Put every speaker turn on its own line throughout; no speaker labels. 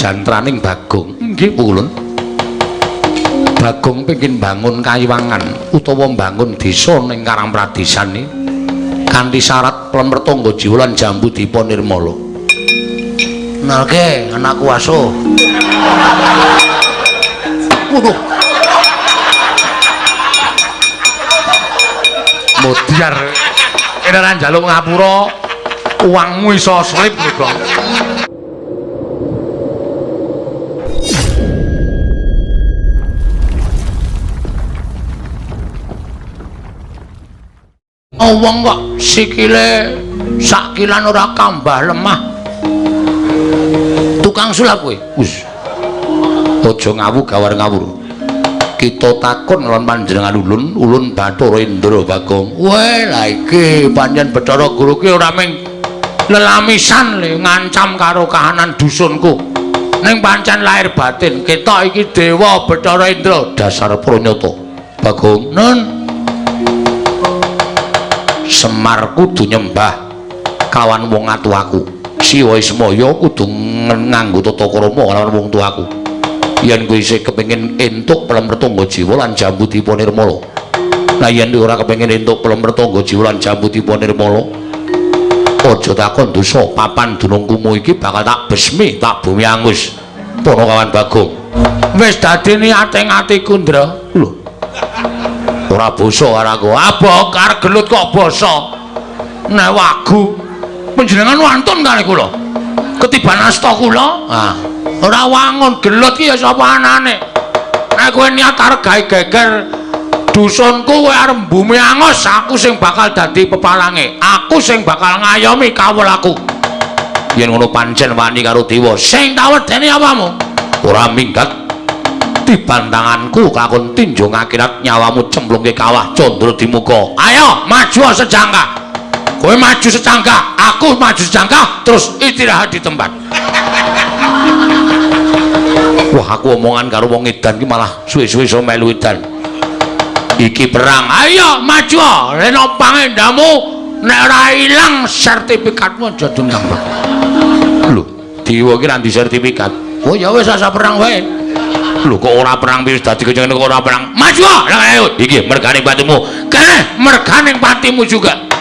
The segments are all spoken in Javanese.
jantraning Bagong. Nggih, Pulun. Bagong pengin bangun kayiwangan utawa bangun desa ning Karang Pradesan iki kanthi syarat plemrtangga jiwa lan jambu dipa nirmala. Nalke anakku aso. Waduh. Modiar ora njaluk ngapura uangmu iso slip lho, Gong. Wong kok sikile sakilan ora kambah lemah. Tukang sulap kowe. Wis. Aja ngawu gawar ngawur. Kita takon lawan panjenengan ulun Bathara Indra Bagong. Weh, la iki pancen Bathara Guru ki ora mung lelamisan le ngancam karo kahanan dusunku. Ning pancen lahir batin ketok iki dewa Bathara Indra dasar pranyata. Bagong, nun. Semar kudu nyembah kawan wong atuaku. Siwa Ismaya kudu nganggo tata krama lawan wong tuaku. Yen kowe isih kepengin entuk plemrtangga jiwa lan jambu dipa nirmala. Lah yen ora kepengin entuk plemrtangga jiwa lan jambu dipa nirmala, aja takon dosa. Papan dunungkumu iki bakal tak besmi, tak bumi angus. Para kawan Bagong. Wis dadi niating atiku, Ndra. Lho. Ora basa karo aku. Abokar gelut kok basa. Nek wagu panjenengan wantun kali kula. Ketiban asta kula. Ah. Ora wangun gelut ki ya sapa anane. Nek kowe niat arep gawe geger dusunku kowe arep bumi angus, aku sing bakal dadi pepalange. Aku sing bakal ngayomi kawulaku. Yen ngono pancen wani karo dewa, sing tak wedeni apamu? Ora minggat dibantanganku kakon tinjo ngakirat nyawamu cemplungke kawah Candra Dimuka. Ayo maju sejangkah. Kowe maju secangkah, aku maju secangkah, terus istirahat di tempat. Wah, aku omongan karo wong edan ki malah suwe-suwe iso melu edan. Iki perang. Ayo maju, reno pangendamu nek ora ilang sertifikatmu aja dunyambak. Lho, dewa ki ra di sertifikat. Oh ya wis asa perang wae. Lho kok ora perang wis dadi kenceng kok ora perang. Maju, ayo. Iki merganing patimu. Kene merganing patimu juga.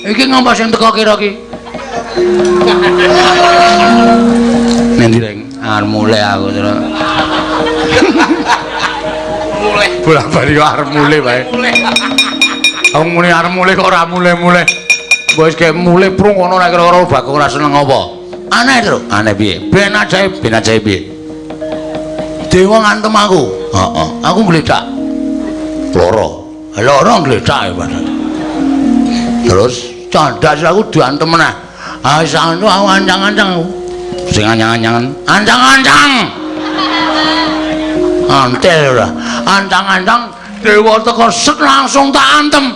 Iki ngapa sing teko kira ki? Nendi reng arep mulai aku terus. Mulai. Bola-bali kok arep mulai wae. Wong muni arep mulai kok ora mulai-mulai. Wis ge mulih prung ngono nek kira-kira Bagong ora seneng apa? Aneh to. Aneh piye? Ben ajae piye? Dewa ngantem aku. Heeh. Aku gledak. Loro gledak ya, terus candas aku diantem meneh. Ah santu aku ancang-ancang. Sing anyang-anyangan. Ancang-ancang. Antel ora. Ancang-ancang dewa teko set langsung tak antem.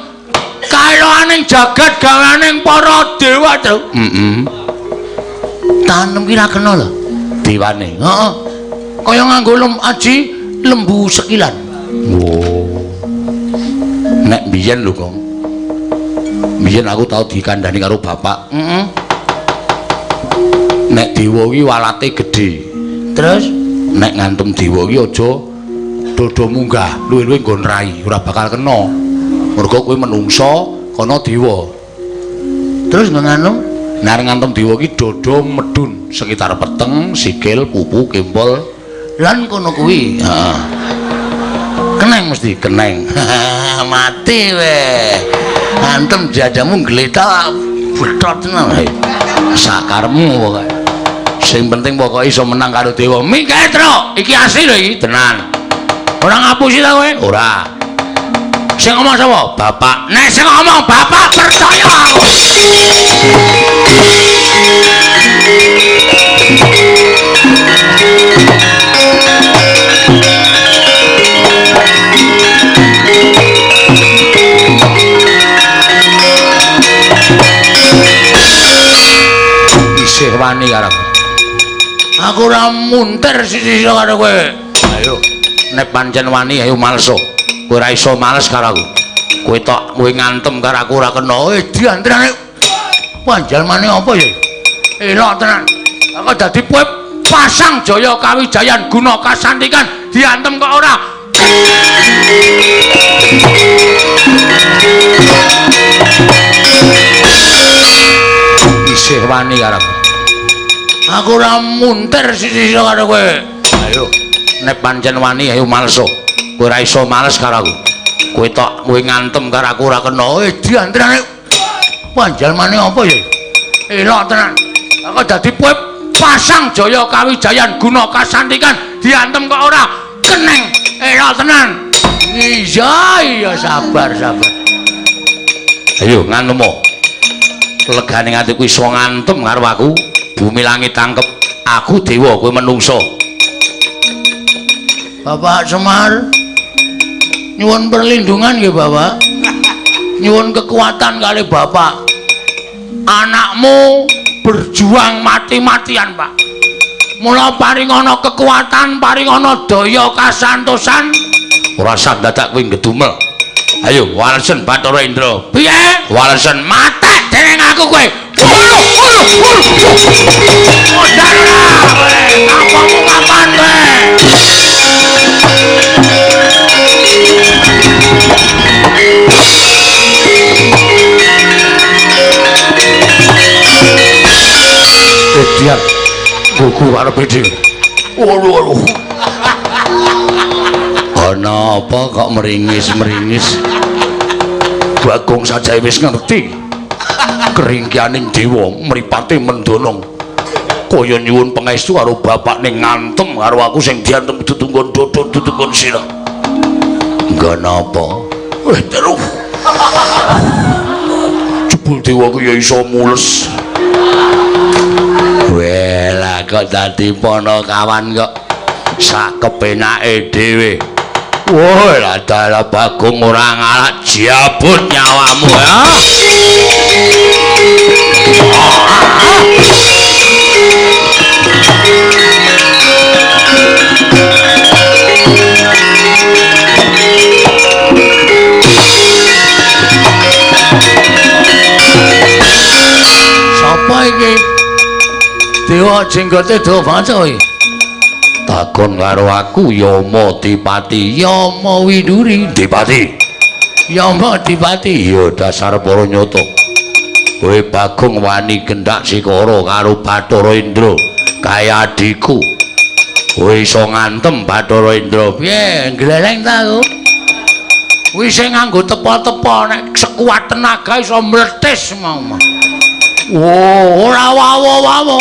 Kailoaning jagat gawaning para dewa, Tru. Tanem ki ra kena lho. Dewane. Heeh. Kaya nganggo aji lembu sekilan. Oh. Nek biyen lho, Kong. Biyen aku tau dikandhani karo bapak. Nek dewa ki walate gedhe. Terus nek ngantem dewa ki aja dodo munggah, luwih-luwih nggon rai, ora bakal kena. Mergo kowe menungso, kana dewa. Terus ngantem, nek ngantem dewa ki dodo medun sekitar peteng, sikil, pupu, kempol lan kono kuwi. Heeh. Keneng mesti keneng. Mati weh. Antem jajamu gletak betot tenan. Sakarmu pokoke. Sing penting pokoke iso menang karo dewa. Minggae, Tru. Iki asli lho iki, tenan. Ora ngapusi ta kowe? Ora. Sing ngomong sapa? Bapak. Nek sing ngomong bapak percaya aku. Isih wani karo aku ora munter sisi karo kowe. Ayo nek pancen wani ayo malso. Kowe ora iso males karo aku. Kowe tok kowe ngantem karo aku ora kena. Diantrane panjalmane apa ya? Elok tenan. Aku dadi kowe pasang Jaya Kawijayan guna kasantikan diantem kok ora. Isih wani karo aku ora munter sisi karo kowe. Ayo nek pancen wani ayo malso. Kowe ora iso males karo aku. Kowe tok kowe ngantem karo aku ora kena. Diantrane panjalmane apa ya? Elok tenan. Aku dadi kowe pasang Jaya Kawijayan guna kasantikan diantem kok ora keneng. Elok tenan. Iya sabar. Ayo ngantemo. Legane nganti kuwi iso ngantem karo aku. Bumi langit tangkep. Aku dewa, kowe menungso. Bapak Semar. Nyuwun perlindungan nggih, Bapak. Nyuwun kekuatan kali Bapak. Anakmu berjuang mati-matian, Pak. Mula paring ana kekuatan, paring ana daya kasantosan. Ora sak dadak kowe ngedumel. Ayo walesen Bathara Indra. Piye? Walesen matek dening aku kowe. Kamu kapan kowe? Dia buku karo pede. Waduh. Ana apa kok meringis-meringis? Bagong saja wis ngerti. Keringkianing dewa mripate mendolong. Kaya nyuwun pangestu karo bapak ning ngantem karo aku sing diantem tutunggon dodot tutunggon sira. Enggak napa. Terus. Jebul dewa ku ya iso mules. Wela kok dadi ponokawan kok sak kepenake dhewe. Woi, lah Bagong ora ngalak jabut nyawamu ya. Sapa iki? Dewa jenggote do baca iki. Takon karo aku Yama Dipati, Yama Widuri Dipati. Yama Dipati, ya dasar para nyata. Kowe Bagong wani gendak sikara karo Bathara Indra, kaya adikku. Kowe iso ngantem Bathara Indra. Piye, gleleng ta aku? Kuwi sing nganggo tepa-tepa nek sekuat tenaga iso meletis mau. Oh, ora wawo-wawo.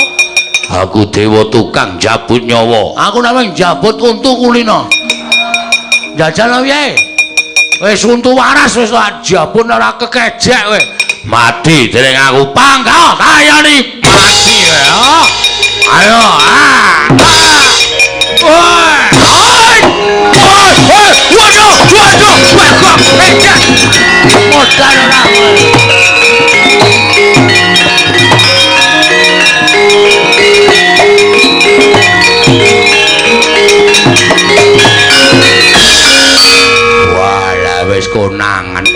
Aku dewa tukang jabut nyawa. Aku namanya jabut untu kulino. Jajal piye? Wis untu waras wis jabut ora kekejek kowe. Mati dening aku pangga kayani mati ya. Ayo waduh modal ora walah wis konangan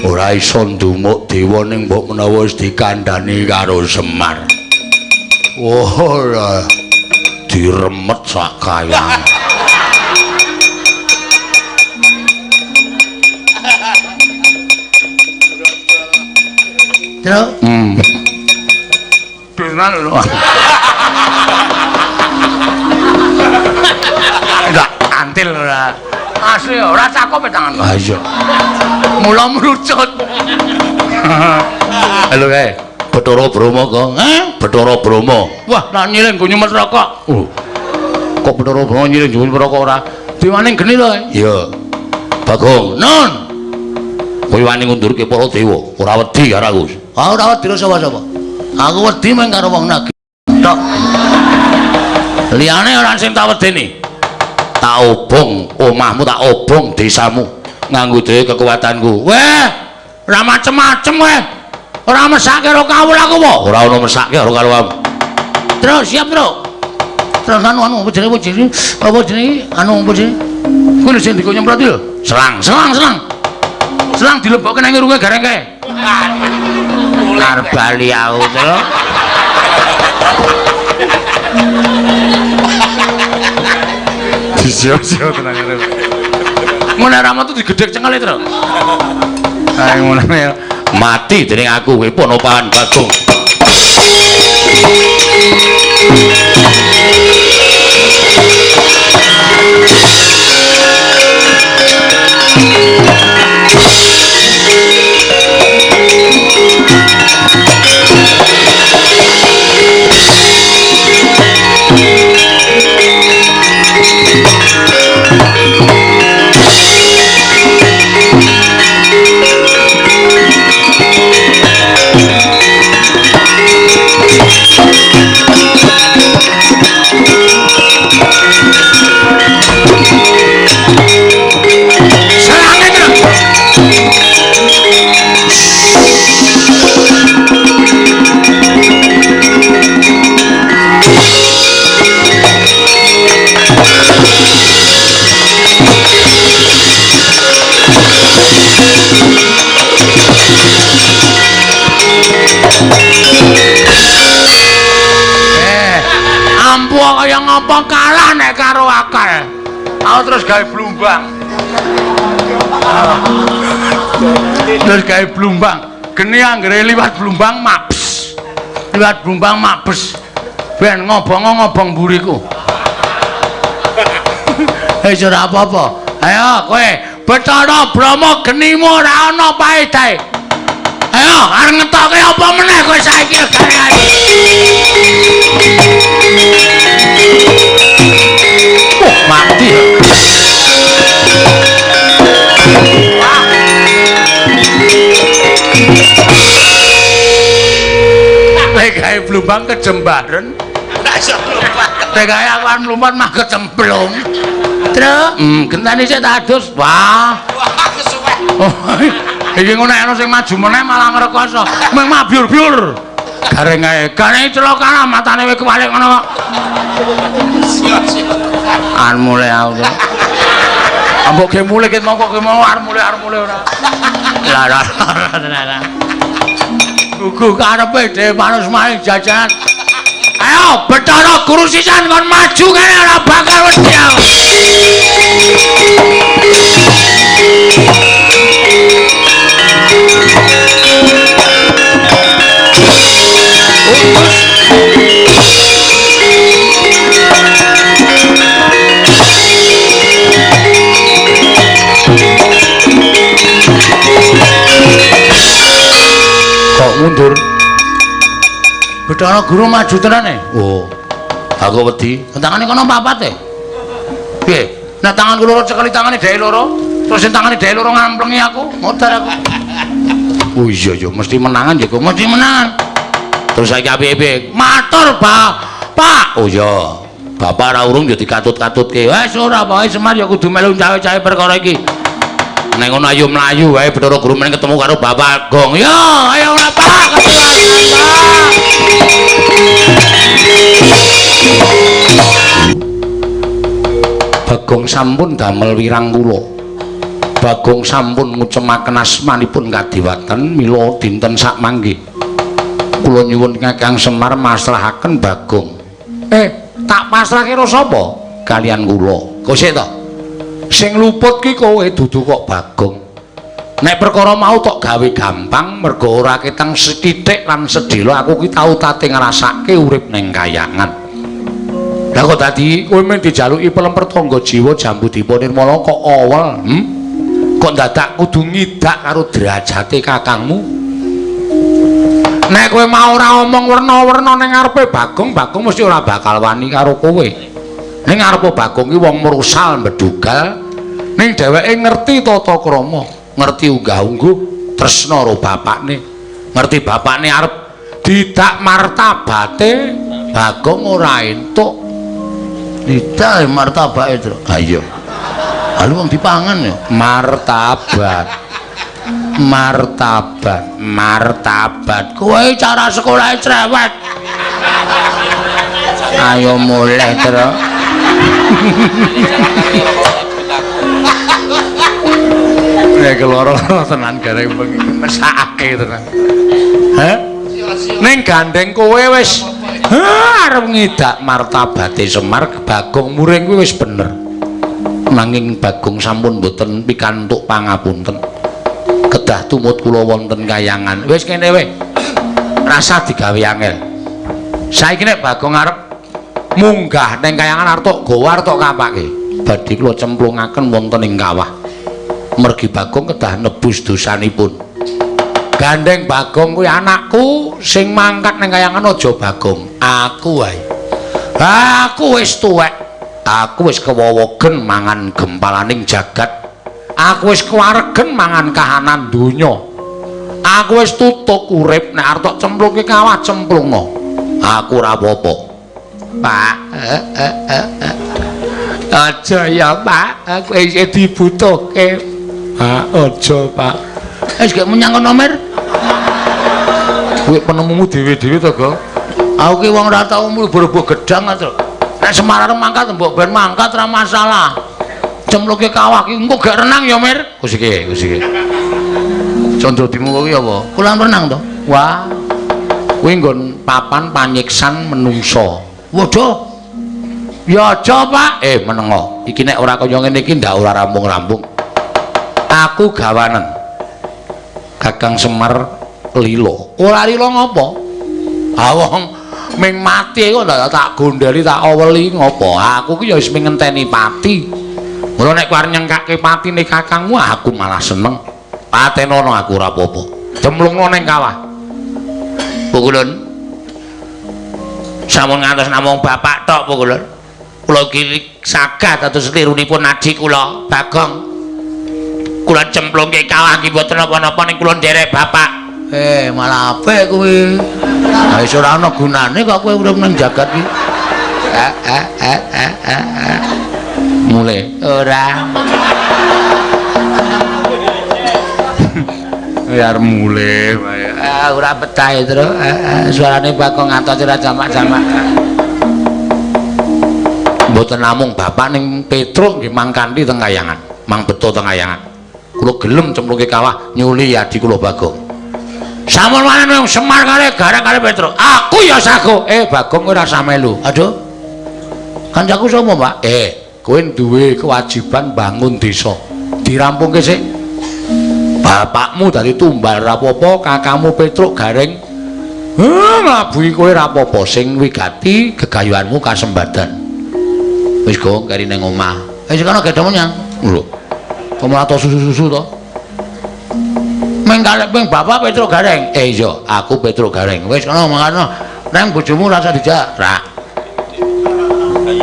ora iso ndumuk dewa ning mbok menawa wis dikandhani karo Semar. Ora diremet sak kayang. Terus? Tenan lho. Enggak antil ora. Asli ora cakep tangan. Ha iya. Mula melucut. Halo kae. Bathara Brahma kok. Bathara Brahma. Wah, nak nyiling go nyumet rokok. Kok Bathara Brahma nyiling nyumet rokok ora? Dewaning geni to. Iya. Bagong. Nun. Kowe wani ngundurke para dewa, ora wedi karo aku. Ora wedi sapa-sapa. Aku wedi mung karo wong nagih. Tok. Liyane ora sing tak wedeni. Tak obong omahmu, tak obong desamu nganggo dhewe kekuatanku. Weh, ora macem-macem weh. Ora mesake karo kawul aku apa? Ora ono mesake karo kamu. Terus siap, Bro. Terus anu apa jenenge? Apa jenenge? Anu apa jenenge? Kuwi sing diko nyemprot lho. Selang. Selang dilebokke nang irunge gareng kae. Arep bali aku terus. Sio tenan ngene. Mun rama tuh digedhek cengele terus. Ae ngono ya. Mati dening aku kowe Ponopahan Bagong. Kaya ngapa kalah nek karo akal. Aku terus gawe blumbang. Terus gawe blumbang. Geni anggere liwat blumbang maps. Liwat blumbang mapes. Ben ngobong mburiku. Ora apa-apa. Ayo kowe Bathara Brahma genimu ora ana paedahe. Ayo arep ngetoke apa meneh kowe saiki garengane. Mati. Gawe blumbang kejembaren. Gawe awan lumpat mah kecemplung. Terus gentane sik tak adus. Wah, kesuwen. Oh, iki ngono ana sing maju meneh malah ngrekoso. Mung mabyur-byur. Gareng ae. Gareng celaka matane kowe kewalik ngono kok. An mulai aku. Ambok ge mulai ket mongko ge mau arep mulai ora. Lah tenan. Gugu karepe dhewe manus maling jajan. Ayo Bathara Guru sisan kon maju kene ora bakal wedi aku. Bathara Guru maju tenane. Oh. Aku wedi. Tangane kono papat e. Piye? Nek tanganku loro cekeli tangane dhewe loro, terus tangane dhewe loro ngamplengi aku. Modar aku. Oh iya ya, mesti menangan ya, mesti menangan. Terus saiki apik-apik. Matur, Pak. Oh iya. Bapak ora urung ya dikatut-katutke. Wis ora apa Semar ya kudu melu cawe-cawe perkara iki. Nek ngono ayo mlayu wae Bathara Guru men ketemu karo Bapak Agong. Yo, ayo ora Pak, Bagong sampun damel wirang kula. Bagong sampun ngucemaken asmanipun kadewatan mila dinten sak mangke. Kula nyuwun Kakang Semar masrahaken Bagong. Tak pasrahke karo sapa? Kalian kula. Kok sik to? Sing luput ki kowe dudu kok Bagong. Nek perkara mau tok gawe gampang mergo ora keteng sethithik lan sedhela aku ki tau tate ngrasake urip ning kayangan. Lah kok dadi kowe men dijaluki pelemper tangga jiwa Jambu Dipa Nirmala kok awel, Kok dadak kudu ngidak karo derajate kakangmu? Nek kowe mau ora omong werna-werna ning ngarepe Bagong mesti ora bakal wani karo kowe. Ning ngarepe Bagong ki wong mersal mbedugal, ning dheweke ngerti tata krama, ngerti unggah-ungguh tresna karo bapakne. Ngerti bapakne arep didak martabate, Bagong ora entuk. Didak martabake, Tru. Ha iya. Lalu wong dipangan ya martabat kowe cara sekolah cerewet. Ayo mulai terus. Nek loro tenan gareng bengi mesake tenan. Hah? Ning gandeng kowe wis arep ngidak martabate Semar, Bagong muring kuwi wis bener. Nanging Bagong sampun boten pikantuk pangapunten. Kedah tumut kula wonten kayangan. Wis kene wae. Rasa digawe angel. Saiki nek Bagong arep munggah ning kayangan arep tok gawa arep tok kapake. Badhe kula cemplungaken wonten ing kawah. Mergi Bagong kedah nebus dosanipun. Gandeng Bagong kuwi anakku sing mangkat ning kayangan aja Bagong. Aku wae. Aku wis tuwek. Aku wis kewowogen mangan gempalaning jagat. Aku wis kewaregen mangan kahanan donya. Aku wis tutuk urip nek arep tok cemplungke kawah cemplungno. Aku ora apa-apa. Pak. Aja ya, Pak. Aku isih dibutuhke. Aja, Pak. Wis gak menyang kono, Mir. Kuwi penemumu dhewe-dhewe to, Go. Aku ki wong ora tau mlebu gedang, Tru. Nek Semar mangkat mbok ben mangkat ora masalah. Cemplungke kawah ki engko gak renang ya, Mir. Wis iki. Condro dimu kuwi apa? Kulang renang to? Wah. Kuwi nggon papan panyiksan menungso. Waduh. Ya aja, Pak. Menengo. Iki nek ora kaya ngene iki ndak ora rampung-rampung. Aku gawanen. Kakang Semar lilo. Ora lilo ngopo? Wong ming mati kok ndak tak gondeli tak aweli ngopo? Aku ki ya wis ngenteni pati. Mula nek kuwi nyengkake patine kakangmu aku malah seneng. Patenono aku ora apa-apa. Cemplungno ning kawah. Pukulun. Sampun ngantos namung bapak tok, Pukulun. Kula iki saged dados lirunipun adik kula, Bagong. Kula cemplungke kawah iki mboten napa-napa ning kula nderek bapak. Malah apik kuwi. Ha wis ora ana gunane kok kowe urip nang jagat iki. Mulai ora. Biar mulai wae. Ora betah Tru. Suarane Bagong ngantos ora jamak-jamak. Mboten namung bapak ning Petruk nggih mangkanthi teng kayangan. Mang beto teng kayangan. Kula gelem cemplungke kawah nyuli adi kula Bagong. Sampun wanen wong Semar kare garang kare Petruk. Aku ya sago. Bagong ora usah melu. Aduh. Kancaku sapa, Pak? Kowe duwe kewajiban bangun desa. Dirampungke sik. Bapakmu dadi tumbal ra apa-apa, kakangmu Petruk gareng. Nglabuhi kowe ra apa-apa, sing wigati gegayuhanmu kasembadan. Wis Go, kari ning omah. Wis kono gedhe menyang. Lho. Pemlato susu-susu to. Mengkalep ping bapak Petruk gareng. Iya, aku Petruk gareng. Wis kono mangkano Nang bojomu rasa dijak. Ra.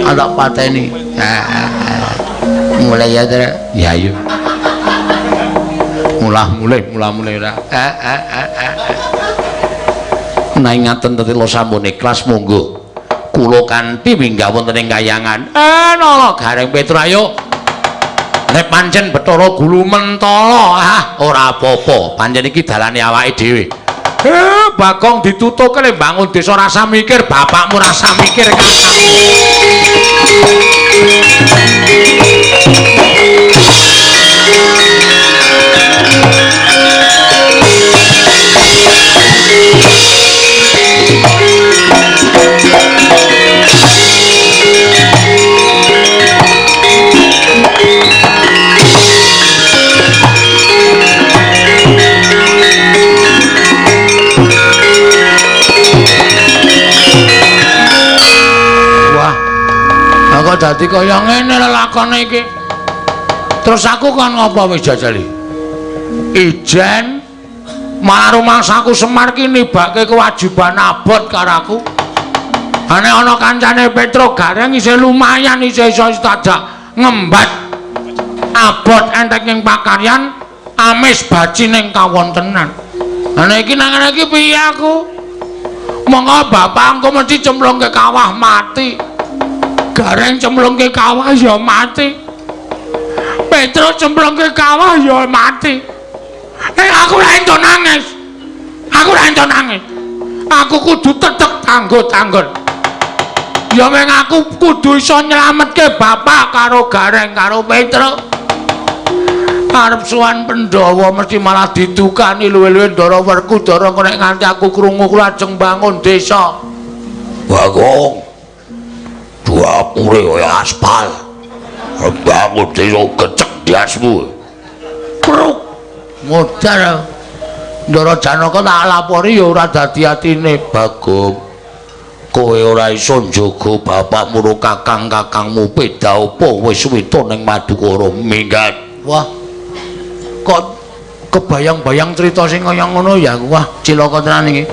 Ada pateni. Mulai ya, Dra. Ya, yo. Mulai ra. Nah ngaten tetelo sampun ikhlas monggo. Kula kanthi minggah wonten ing kayangan. Nala Gareng Petro ayo. Nek pancen Bathara Gulu mentala, ora apa-apa. Pancen iki dalane awake dhewe. Bagong ditutuk kene bangun desa rasa mikir, bapakmu rasa mikir kakakmu. Kok dadi kaya ngene lelakone iki. Terus aku kon ngopo wis jajali? Ijen malah rumangsaku Semar ki nibake kewajiban abot karo aku. Ane ana kancane Petro Gareng isih lumayan isih iso tajak ngembat abot entek ning pakaryan amis baci ning kawontenan. Ane iki nang ngene iki piye aku? Monggo bapak engko mesti cemplungke kawah mati. Gareng cemplungke kawah ya mati. Petro cemplungke kawah ya mati. Aku ra ento nangis. Aku kudu tetep tangguh-tanggon. Ya meng aku kudu iso nyelametke bapak karo Gareng karo Petro. Arep suwan Pandhawa mesti malah ditukani luwe-luwe Ndara Werkudara nek nganti aku krungu kula ajeng bangun desa. Bagong. Duapure kaya aspal. Bangun desa gecek diasmu. Pruk. Modar. Ndara Janaka tak lapori ya ora dadi atine Bagong. Kowe ora iso njaga bapakmu karo kakang-kakangmu beda apa wis wito ning Madukara minggat. Wah. Kok kebayang-bayang cerita sing kaya ngono ya. Wah, cilaka tenan iki.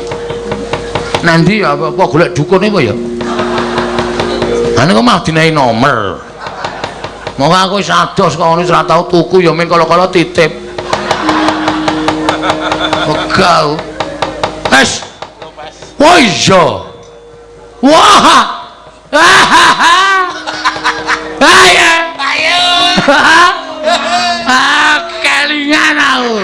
Nanti apa golek dukune apa ya? Ane kok malah dinaik nomor. Monggo aku wis ados kok ngene ora tau tuku ya ming kala-kala titip. Begal. Wes. Wah iya. Wah. Ayo. Kelingan aku.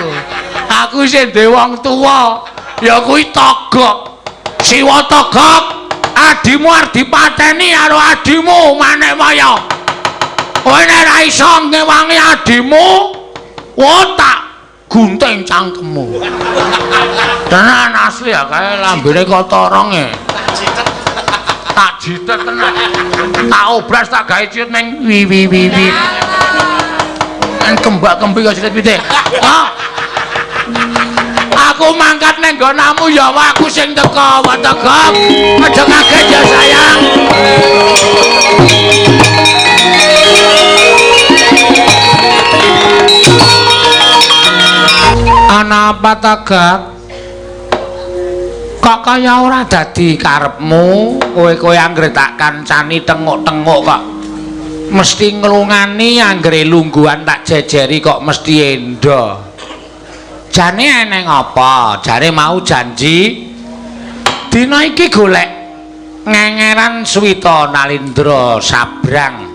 Aku sing duwe wong tuwa. Ya kuwi Togok. Siwa Togok. Adimu arep dipateni karo adimu Manikmaya. Kowe nek ra iso ngewangi adimu, tak gunting cangkemmu. Tenan asli ya kae lambene kotorong e. Tak jitet tenan. Tak obras tak gawe ciut ning wi. Nang kembak-kembik kok citet-citet. Aku mangkat neng gonamu ya aku sing teko Wategok. Aja kaget ya sayang. Ana apa Tegak? Kok kaya ora dadi karepmu? Kowe anggere tak kancani tenguk-tenguk kok mesti nglungani, anggere lungguhan tak jejeri kok mesti endo. Jane eneng apa? Jare mau janji dina iki golek ngengeran Swita Nalindra sabrang.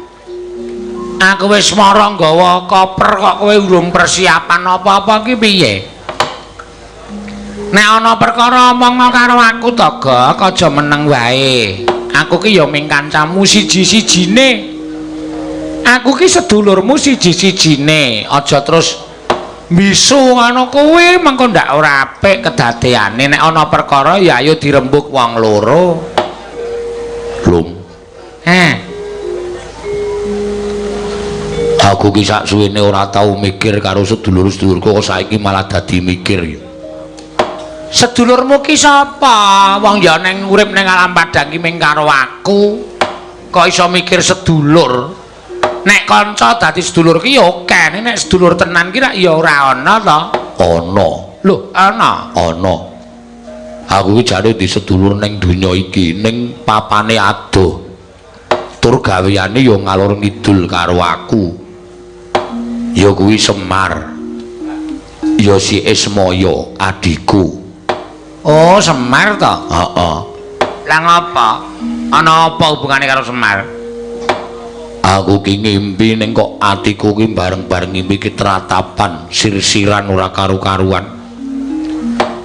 Aku wis mara nggawa koper kok kowe urung persiapan apa-apa ki piye? Nek ana perkara omongno karo aku Tegak, aja meneng wae. Aku ki ya ming kancamu siji-sijine. Aku ki sedulurmu siji-sijine. Aja terus bisu ana kowe mengko ndak ora apik kedadeane. Nek ana perkara ya ayo dirembuk wong loro. Lum. Aku ki sak suwene ora tau mikir karo sedulur-sedulurku kok saiki malah dadi mikir ya. Sedulurmu ki sapa? Wong ya ning urip ning alam padang ki ming karo aku. Kok iso mikir sedulur? Nek kanca dadi sedulur ki ya oke, nek sedulur tenan ki rak ya ora ana to. Ana. Lho, ana. Ana. Aku iki jare disedulur ning donya iki ning papane adoh. Tur gaweane ya ngalor ngidul karo aku. Ya kuwi Semar. Ya si Ismaya adikku.
Oh, Semar to?
Heeh.
Lah ngapa? Ana apa hubungane karo Semar?
Aku ki ngimpi ning kok atiku ki bareng-bareng ngimpi ki tratapan sir-siran ora karu-karuan.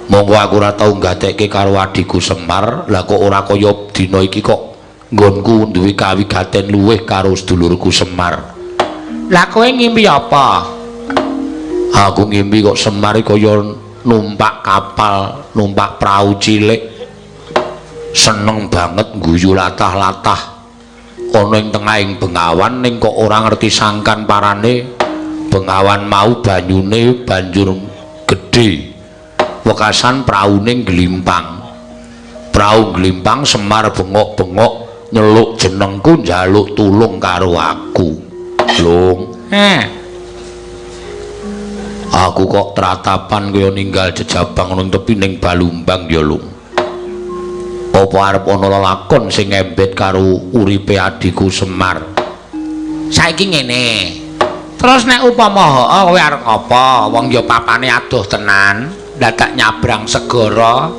Monggo aku ora tau nggatekke karo adikku Semar, lah kok ora kaya dina iki kok nggonku duwe kawigaten luwih karo sedulurku Semar.
Lah kowe ngimpi apa?
Aku ngimpi kok Semar kaya numpak kapal, numpak prau cilik. Seneng banget guyu latah-latah. Ana ing tengahing bengawan ning kok ora ngerti sangkan parane. Bengawan mau banyune banjur gedhe. Wekasan praune glimpang. Prau glimpang Semar bengok-bengok nyeluk jenengku njaluk tulung karo aku. Lung. Aku kok tratapan kaya ninggal jejabang ning tepining balumbang ya, Lung. Apa arep ana lelakon sing ngembet karo uripe adikku Semar?
Saiki ngene. Terus nek upama kowe arep apa? Wong ya papane adoh tenan, dadak nyabrang segara.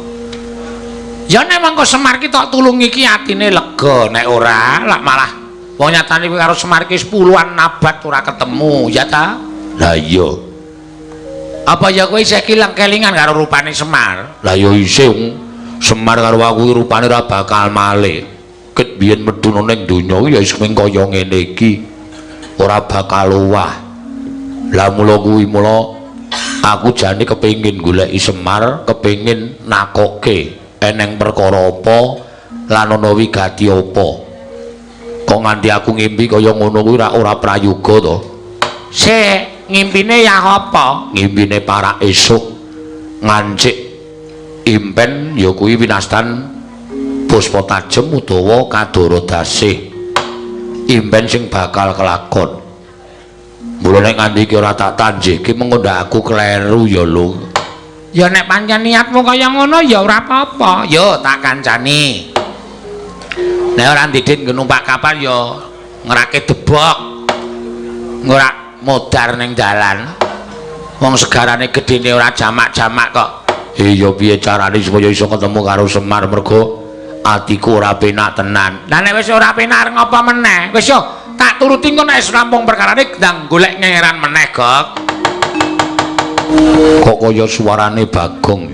Ya nek mangko Semar ki tok tulungi ki atine lega, nek ora lak malah wong nyatane karo Semar ki 10-an abad ora ketemu, ya ta?
Lah iya.
Apa ya kowe isih kelingan karo rupane Semar?
Lah ya isih Semar karo aku rupane ora bakal malih. Ket biyen medhun ning donya ya wis kaya ngene iki. Ora bakal owah. Lah mula kuwi aku jane kepengin goleki Semar, kepengin nakokke eneng perkara apa lan ana wigati apa. Kok nganti aku ngimpi kaya ngono kuwi ora prayoga to.
Sik, ngimpine ya apa?
Ngimpine para esuk ngancik impen ya kuwi winastan puspa tajem utawa kadara dasih. Impen sing bakal kelakon. Mula nek nganti iki ora tak tanjihke mengko ndak aku kleru ya, Lung.
Ya nek pancen niatmu kaya ngono ya ora apa-apa. Yo tak kancani. Nek ora ndidit numpak kapal ya ngerake debok. Ora modar ning dalan. Wong segarane gedene ora jamak-jamak kok.
Iya piye carane supaya iso ketemu karo Semar mergo atiku ora penak tenan.
Lah nek wis ora penak ngopo meneh? Wis yo tak turuti engko nek wis rampung perkarane ndang golek ngeran meneh, Gok.
Kok kaya suarane Bagong.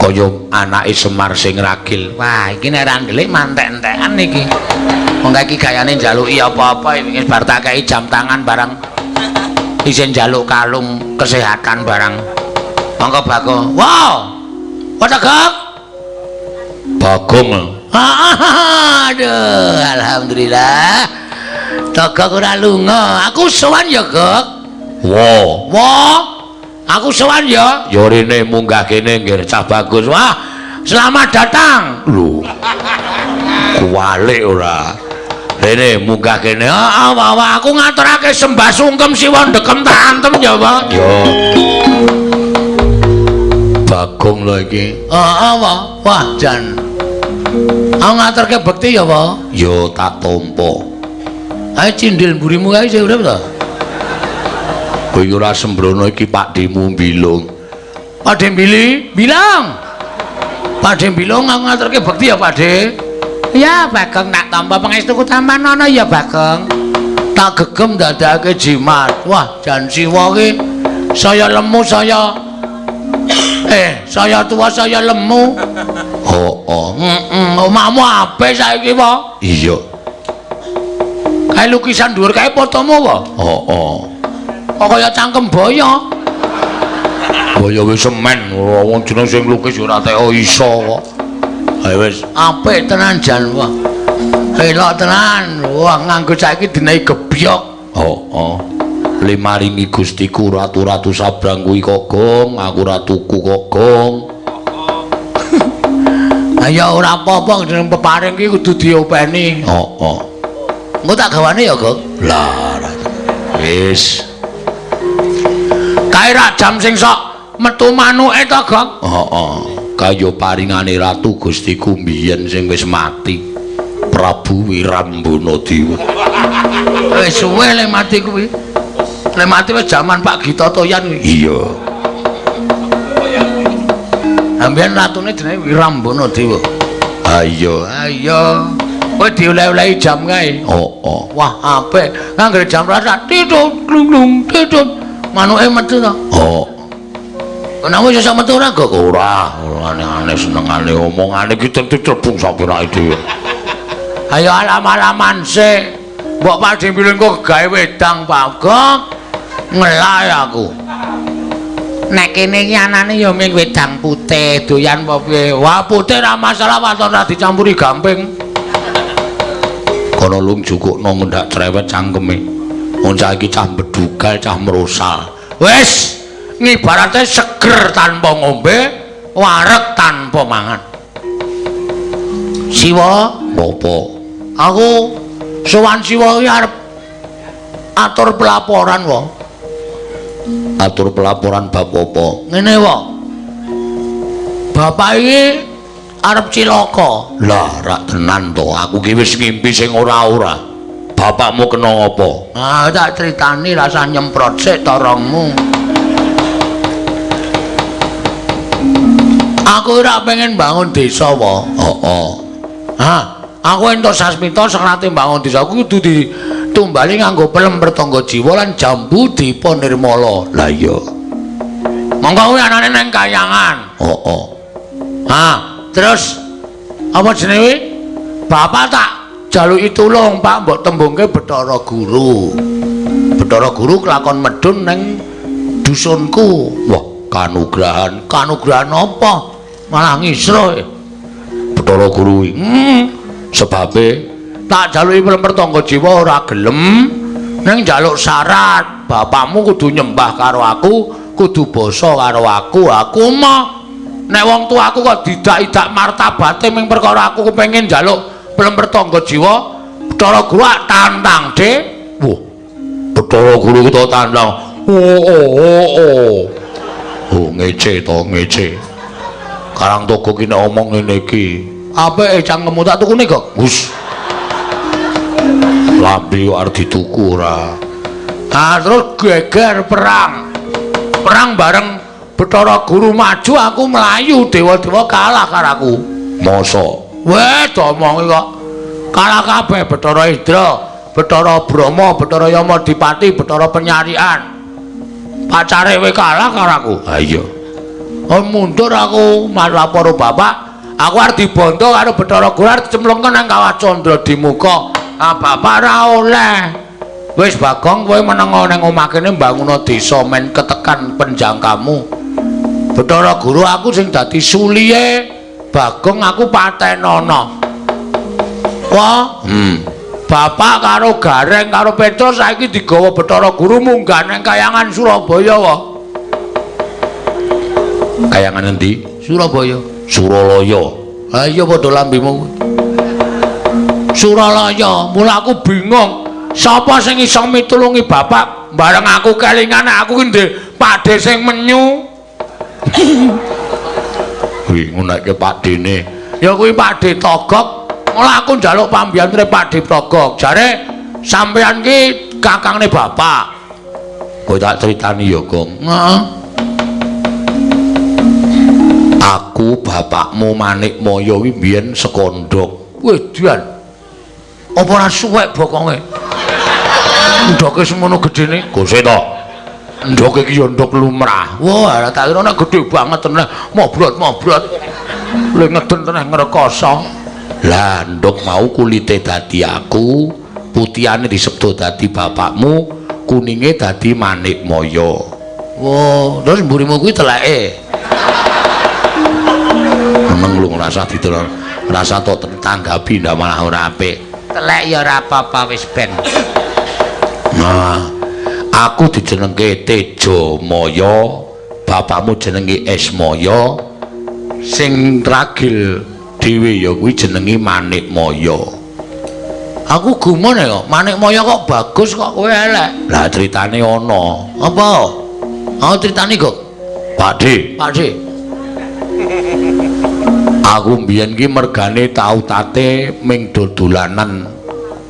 Kaya anake Semar sing ragil.
Wah, iki nek ra ndelik mantek-entekan iki. Wong iki gayane njaluki apa-apa wis bar tak kei jam tangan barang. Isin njaluk kalung kesehatan barang. Monggo Bagong. Wow. Padha Gok.
Bagong.
Aduh, alhamdulillah. Togok ora lunga. Aku sowan ya, Gok.
Wah.
Aku sowan ya.
Ya rene munggah kene nggih Cah Bagus.
Wah, selamat datang.
Lho. Kuwalik ora. Rene munggah kene.
Wah, aku ngaturake sembah sungkem siwa ndekem tak antem ya, Pak.
Ya. Bagong lho iki.
Wah, jan. Aku ngaturke bekti ya, Pak.
Ya tak tampa.
Ae cindil mburimu kae isih urip to?
Kowe ora sembrono iki Pakdemu Bilung.
Pakde Bili, bilang. Pakde Bilung aku ngaturke bekti ya, Pakde. Ya, Bagong tak tampa pangestuku tampan ana ya, Bagong. Tak gegem dadake jimat. Wah, jan siwa ki saya lemu saya tua saya lemu. Omahmu apik saiki, Pak?
Iya.
Kae lukisan dhuwur kae fotomu, Pak? Kok kaya cangkem boyo.
Boyo wis semen, wong jeneng sing lukis ora teko iso kok. Ayo wis
Apik tenan jan, Pak. Elok tenan. Wah, nganggo saiki dinehi gebyok.
Limaringi Gustiku ratu-ratu sabrang kuwi kok, Gong. Aku ora tuku kok, Gong.
Ya ora apa-apa jeneng peparing iki kudu diopeni. Engko tak gawane ya, Gong.
Lah, wis.
Kae ra jam sing sok metu manuke to, Gong.
kaya paringane ratu Gustiku mbiyen sing wis mati Prabu Wirambana Dewa.
Wis suwe le mati kuwi. Le mati wis jaman Pak Gita Toyan kuwi.
Iya.
Ambiyen ratune jenenge Wirambana Dewa.
Ayo.
Kowe dioleh-olehi jam kae.
Oh.
Wah, apik. Nganggo jam rasa titut glung titut. Manuke metu to.
Oh.
Kenapa iso metu ora, Gok?
Ora aneh-aneh senengane omongane ki terbung sapirake dhewe.
Ayo alam-alaman sik. Mbok padhe bilung kok gawe wedang, Pak Gok. Ngelay aku. Nek kene iki anane ya ming wedang putih, doyan apa piye? Wah, putih ra masalah, waton ra dicampuri gamping.
Kono lung jukukno ngendak cerewet cangkeme. Wong saiki cah bedugal, cah merosal.
Wis, ngibarate seger tanpa ngombe, wareg tanpa mangan. Siwa,
Apa?
aku sowan Siwa iki arep atur pelaporan wae.
Atur pelaporan bab apa?
Ngene wae. Bapak iki arep cilaka.
Lah, rak tenan to. Aku ki wis ngimpi sing ora-ora. Bapakmu kena apa?
Ah, tak critani rasa nyemprot sik torongmu. Aku ora pengen bangun desa wae. Aku entuk sasmita senate bangun desa aku kudu ditumbali nganggo pelem pertangga jiwa lan jambu dipa nirmala.
Lah iya.
Monggo kuwi anane nang kayangan. Terus apa jenenge? Bapak tak jaluki tulung, Pak, mbok tembungke Bathara Guru. Bathara Guru kelakon medun ning dusunku.
Wah, kanugrahan.
Kanugrahan apa? Malah ngisro.
Bathara Guru iki. Sebabe
Tak jaluki pelem pertangga jiwa ora gelem. Ning njaluk syarat, bapakmu kudu nyembah karo aku, kudu basa karo aku. Aku mah nek wong tuaku kok didak-idak martabate ming perkara aku kepengin njaluk pelem pertangga jiwa, Bathara Guru tantang, Dik.
wah, Bathara Guru kita tandang. Oh, ngece to, ngece. Karang toko ki nek omong ngene iki.
Apike cangkemmu tak tukune kok?
Wus. Lambe yo arep dituku ora.
Terus geger perang. Perang bareng Bathara Guru maju, aku melayu, dewa-dewa kalah karo aku.
Masa?
Weh, domongi kok. Kalah kabeh Bathara Indra, Bathara Brahma, Bathara Yamadipati, Bathara Penyarian. Pacare kowe kalah karo aku.
Ha iya.
Mundur aku malapor bapak. Aku arep dibondo karo Bathara Guru arep cemplungke nang Kawah Candra di muka. Bapak ora oleh. Wis Bagong kowe menengo nang omah kene mbangun desa men ketekan penjangkamu. Bathara Guru aku sing dadi suliye, Bagong aku patenana. Wah, bapak karo Gareng karo Petrus saiki digawa Bathara Guru munggah nang Kayangan Surabaya wae.
Kayangan endi?
Surabaya.
Suralaya.
Ha iya padha lambemu. Suralaya, mula aku bingung. Sapa sing iso mitulungi bapak bareng aku kelingan aku ki ndek pakde sing menyu.
Wih, ngunake pakdene.
Ya kuwi Pakde Togok. Mula aku njaluk pambiyantre Pakde Togok. Jare sampeyan ki kakangne bapak.
Kowe tak critani ya, Gong.
Heeh.
Aku bapakmu Manikmaya kuwi biyen sekondhok.
Wih, Dian. Apa ora suwek bokonge? Ndoke semono gedene.
Gose to. Ndok iki ya ndok lumrah.
Wah, tak kira nek gedhe banget tenan. Mobrot-mobrot. Lha ngeden tenan ngrekoso.
Lah ndok mau kulite dadi aku, putiane disebut dadi bapakmu, kuninge dadi Manikmaya.
Wah, terus mburimu kuwi teleke.
Meneng lu ngrasa ditelur, rasa tok tanggapi ndak malah ora apik.
Telek ya ora apa-apa wis ben.
Nah, aku dijenengke Tejamaya, bapakmu jenenge Esmaya, sing ragil dhewe ya kuwi jenenge Manikmaya.
Aku gumone kok, Manikmaya kok bagus kok kowe elek.
Lah critane ana.
Apa? Aku critani kok.
Pakde,
Pakde.
Aku mbiyen ki mergane tau tate ming dolanan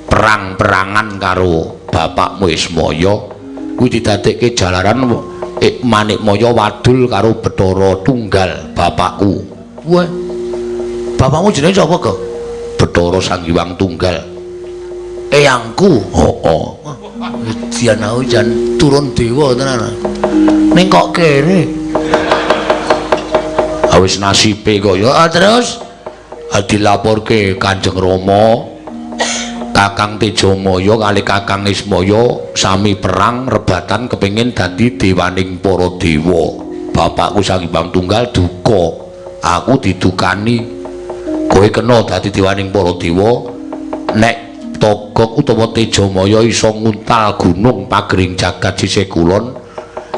perang-perangan karo bapakmu Ismaya. Kuwi didadekke jalaran Manikmaya wadul karo Bathara Tunggal bapakku. Wah. Bapakmu jenenge sapa, Kok? Bathara Sang Hyang Tunggal. Eyangku. Oh. Dian aku jan turun dewa tenan. Ning kok kene. Wis nasibe kok ya. Terus dilaporke Kanjeng Rama, Kakang Tejamaya kali Kakang Ismaya sami perang rebatan kepengin dadi dewaning para dewa. Bapakku Sang Hyang Tunggal duka. Aku didukani. Kowe kena dadi dewaning para dewa. Nek Togog utawa Tejamaya iso nguntal gunung pagering jagat sisih kulon,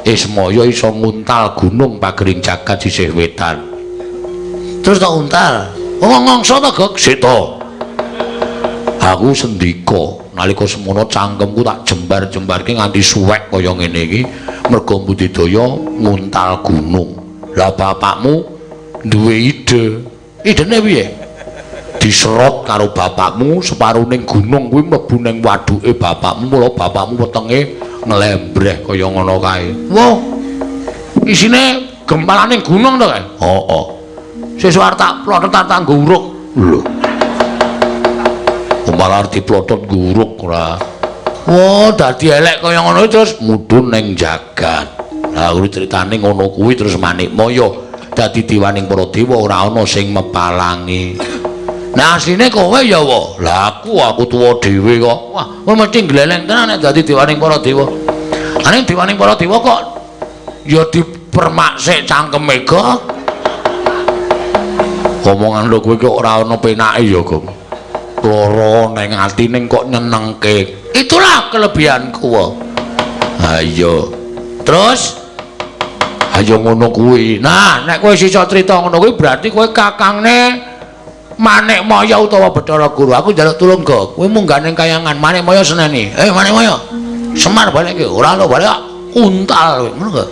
Ismaya iso nguntal gunung pagering jagat sisih wetan. Terus tak untal. Ngongso to, Gok? Sita. Aku sendika nalika semono cangkemku tak jembar-jembarke nganti suwek kaya ngene iki merga budidaya nguntal gunung. Lah bapakmu duwe ide. Idene piye? Diserot karo bapakmu separuning gunung kuwi mlebu ning waduke bapakmu, mula bapakmu wetenge nglembreh kaya ngono kae. Wah. Isine gempalaning gunung to kae? Heeh. Sesuk arep tak plotot tak nggo uruk. Lho. Malah diplotot nguruk ora. Wah, dadi elek kaya ngono terus mudhun ning jagat. Lah kuwi critane ngono kuwi terus Manikmaya dadi diwaning para dewa ora ana sing mepalangi. Nah asline kowe ya wa. Lah aku tuwa dhewe kok. Wah, kowe mesti gleleng tenan nek dadi diwaning para dewa. Ane diwaning para dewa kok ya dipermaksik cangkeme kok. Omongan lho kowe kok ora ana penake ya, Gong. Lara ning atine kok nyenengke. Itulah kelebihanku. Ayo. Terus ayo ngono kuwi. Nah, nek kowe iso crita ngono kuwi berarti kowe kakangne Manikmaya utawa Bathara Guru. Aku njaluk tulung, Gong. Kowe munggah ning kayangan Manikmaya seneni. Manikmaya. Semar balik iki. Ora lo balik untal kowe. Ngono kok.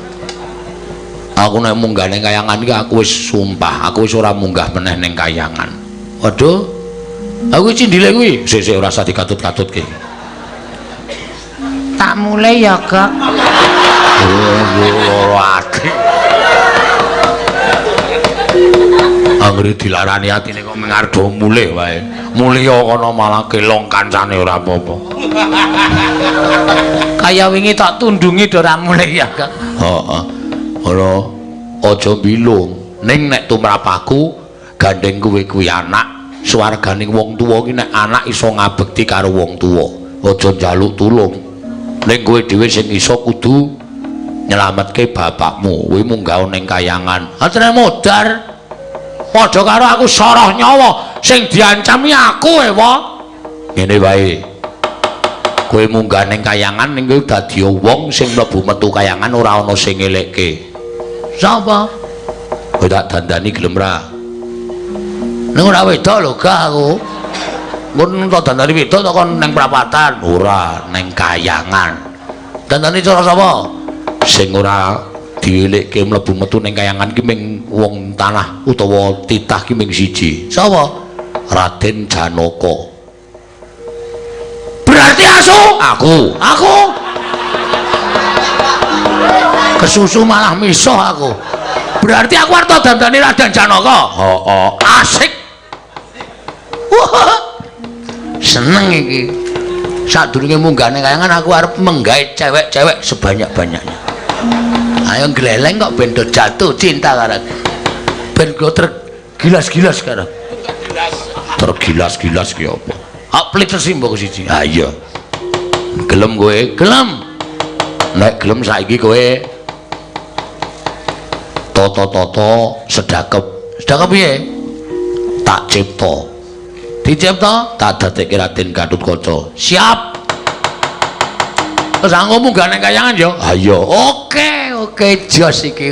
Aku nek munggah ning kayangan iki aku wis sumpah, aku wis ora munggah meneh ning kayangan. Waduh. Aku cindile kuwi. Sik ora usah dikatut-katutke. Tak mulai ya, Kak. Loro ati. Anggere dilarani atine kok mengardo mulih wae. Mulya kono malah kelong kancane ora apa-apa. Kaya wingi tak tundungi ora mulih ya, Kak. Heeh. Ora aja bilung. Ning nek tumrap aku gandeng kowe kuwi anak, swarganing wong tuwa ki nek anak iso ngabekti karo wong tuwa. Aja njaluk tulung. Ning kowe dhewe sing iso kudu nyelametke bapakmu. Kowe munggah ning kayangan. Atrene modar. Padha karo aku soroh nyawa sing diancami aku wa. Ngene wae. Kowe munggah ning kayangan ning kowe dadi wong sing mlebu metu kayangan ora ana sing ngelekke. Sapa? Kowe tak dandani gelem ra? Ning ora wedok lho gak aku. Mun tak dandani wedok tak kon ning prapatan, ora ning kayangan. Dandani cara sapa? Sing ora dielekke mlebu metu ning kayangan ki ming wong tanah utawa titah ki ming siji. Sapa? Raden Janaka. Berarti asu? Aku. Kesusu malah miso aku. Berarti aku arep dandani Raden Janaka. Heeh. Asik. Wah. Seneng iki. Sadurunge munggah ning kayangan aku arep menggawe cewek-cewek sebanyak-banyaknya. Ayo gleleng kok ben do jatuh cinta karo aku. Ben go tergilas-gilas karo. Tergilas-gilas ki apa? Hak pliter simbok siji. Ha iya. Gelem kowe? Gelem. Nek gelem saiki kowe toto-toto sedekep. Sedekep piye? Tak cipta. Dicipta tak dadekke Raden Gatotkaca. Siap. Terus aku munggah ning kayangan ya. Ha iya. Oke, jos iki.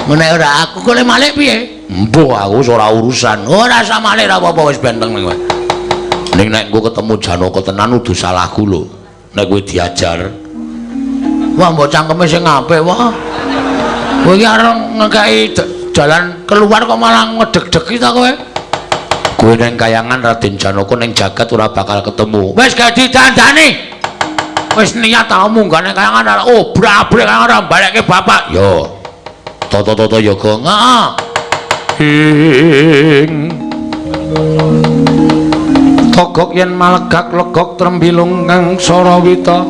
Ngene ora aku kok le malik piye? Mbuh aku ora urusan. Ora usah malik ora apa-apa wis benteng ning kowe. Ning nek kowe ketemu Janaka tenan udu salahku lho. Nek kowe diajar. Wah mbok cangkeme sing apik wae. Kowe iki arep ngekeki
jalan keluar kok malah ngedeg-degi ta kowe?
Kowe ning kayangan Raden Janaka ning jagat ora bakal ketemu.
Wis gak didandani. Wis niat ta munggah ning kayangan obrak-abrik kayangan ora balekke bapak.
Yo. Toto-toto yoga.
Heeh. Togok yen malegak legok trembilung kang Sarawita.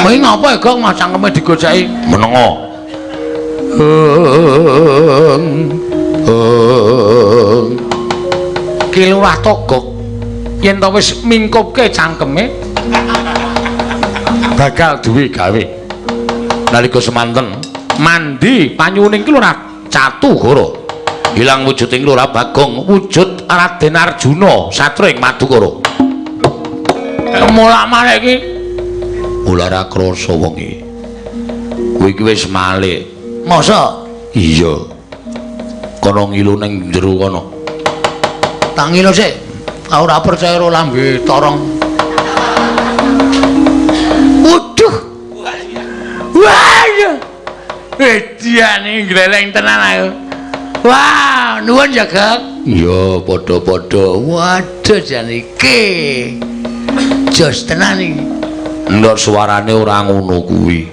Kowe ngapa Gok Mas cangkeme digojeki?
Menengo.
Ki lurah Togok yen to wis mingkupke cangkeme bakal duwe gawe.
Nalika semanten
mandi panyuning ki lurah Catugara.
ilang wujuding Lurah Bagong wujud Raden Arjuna satring Madukara.
Mulak-malik iki
Ulara krasa wong iki. Kowe iki wis malih.
masa
Iya. Kono ngilu ning jero kono.
tak ngilu sik. Ora percaya karo lambe torong. Waduh. Wah. Ediane gleleng tenan aku. Wah, nuwun ya, Gak.
Iya, padha-padha.
Waduh jane iki. Jos tenan iki.
Ndok suarane ora ngono kuwi.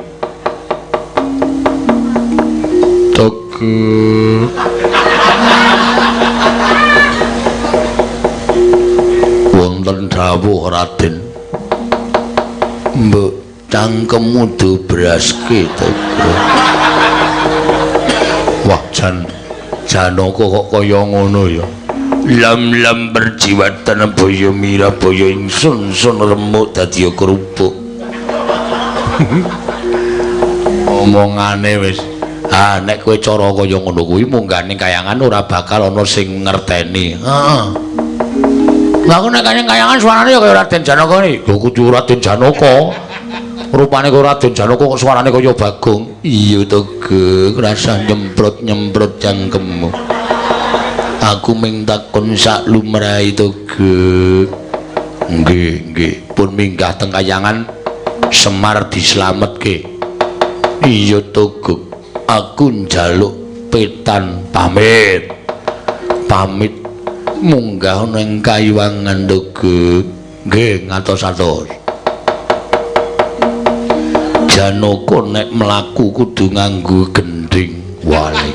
Tegek. Wonten dawuh Raden. Mbok cangkemmu dobraske Tegek. Wah, Janaka kok kaya ngono ya. Lam-lam berjiwatan boyo mira boyo ingsun sun remuk dadi kerupuk. Omongane wis. Nek kowe cara kaya ngono kuwi munggane kayangan ora bakal ana sing ngerteni.
Heeh. Lah aku nek kayangan suarane ya kaya Raden Janaka iki.
Lho kudu Raden Janaka. Rupane kok Raden Janaka kok suarane kaya Bagong. Iya Tegek, rasa nyemprot-nyemprot cangkemmu. Aku ming takon sak lumrahe Tegek. Nggih, pun minggah teng kayangan Semar dislametke. Iya Tegek, aku njaluk petan pamit. Pamit munggah ning kayuwangan Tegek. Nggih, ngatos-atos. Janaka nek mlaku kudu nganggo gendhing wali.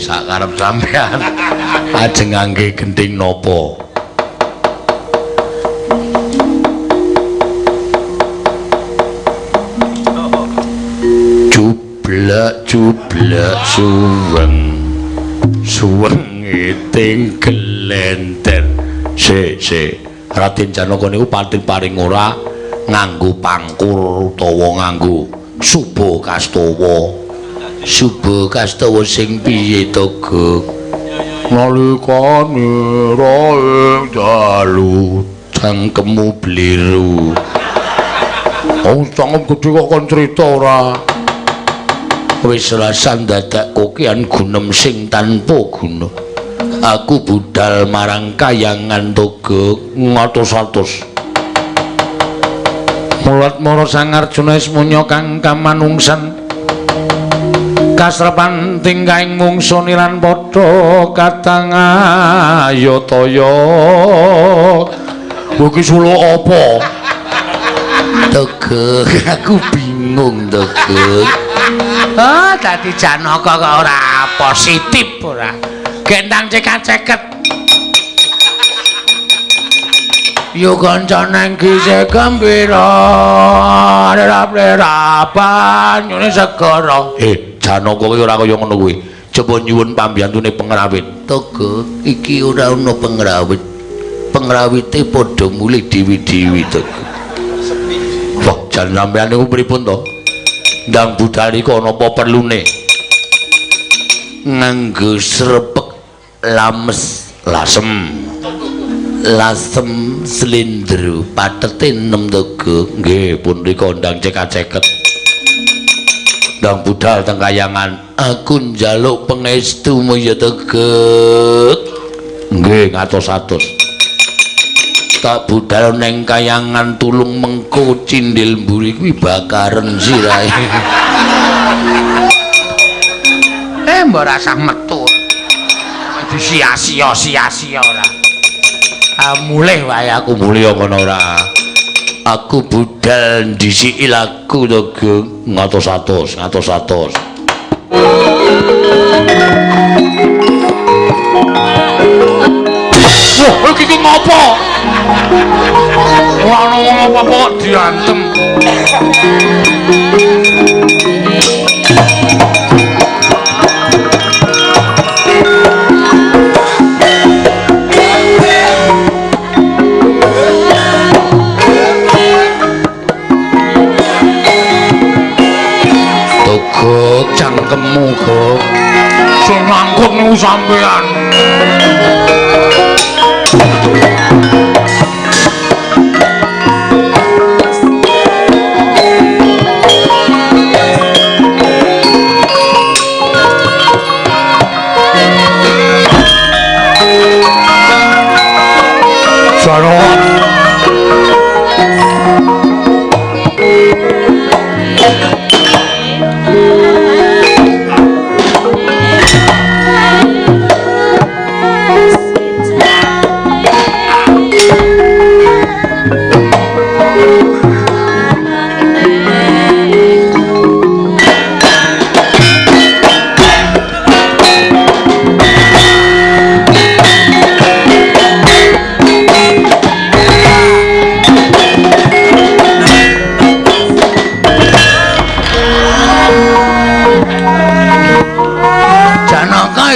Sak karep sampean ajeng ngangge gendhing napa? Jublak suweng ting glenter. Sik. Raden Janaka niku paring ora nganggo pangkur utawa nganggo suba kastawa. Suba kastawa sing piye Tegek? Nalikane rae dalu cangkemmu bliru. Oh, cangkem gedhe kok kon crita ora? Wis rasan dadak kokian gunem sing tanpa guna. Aku budal marang kayangan Tegek ngatos-atos. Mulat mara Sang Arjuna ismunya kang kamanungsan kasrepan tingkahing mungsuni lan padha katang ayataya. Iki sula apa? Tegek, aku bingung Tegek.
Dadi Janaka kok ora positif ora. Gendang cekak-ceket. Yo kancane gise gembira rap-rapan nyune segara.
Janaka kowe ora kaya ngono kuwi. Coba nyuwun pambiyantune pengrawit.
Tegek iki ora ana pengrawit. Pengrawite padha mulih dewi-dewi Tegek.
Wah, jan sampeyan niku pripun to? Ndang budal iku ana apa perlune?
Nganggo srepek lames lasem slendro patete 6 Tegek.
Nggih, pun rika ndang cekak-ceket. Ndang budal teng kayangan.
Aku njaluk pangestumu ya Tegek.
Nggih, ngatos-atos.
Tak budal neng kayangan tulung mengko cindil mburi kuwi bakaren sirahe. mbok rasah metu. Sia-sia ora. Mulih wae aku
mulih apa ora? Aku budal ndhisiki lagu to, Gong. Ngatos-atos.
Wah, iki ngopo? Ora ono apa-apa kok diantem.
Gog cangkemmu, Gog.
Sing ngangkut niku sampean.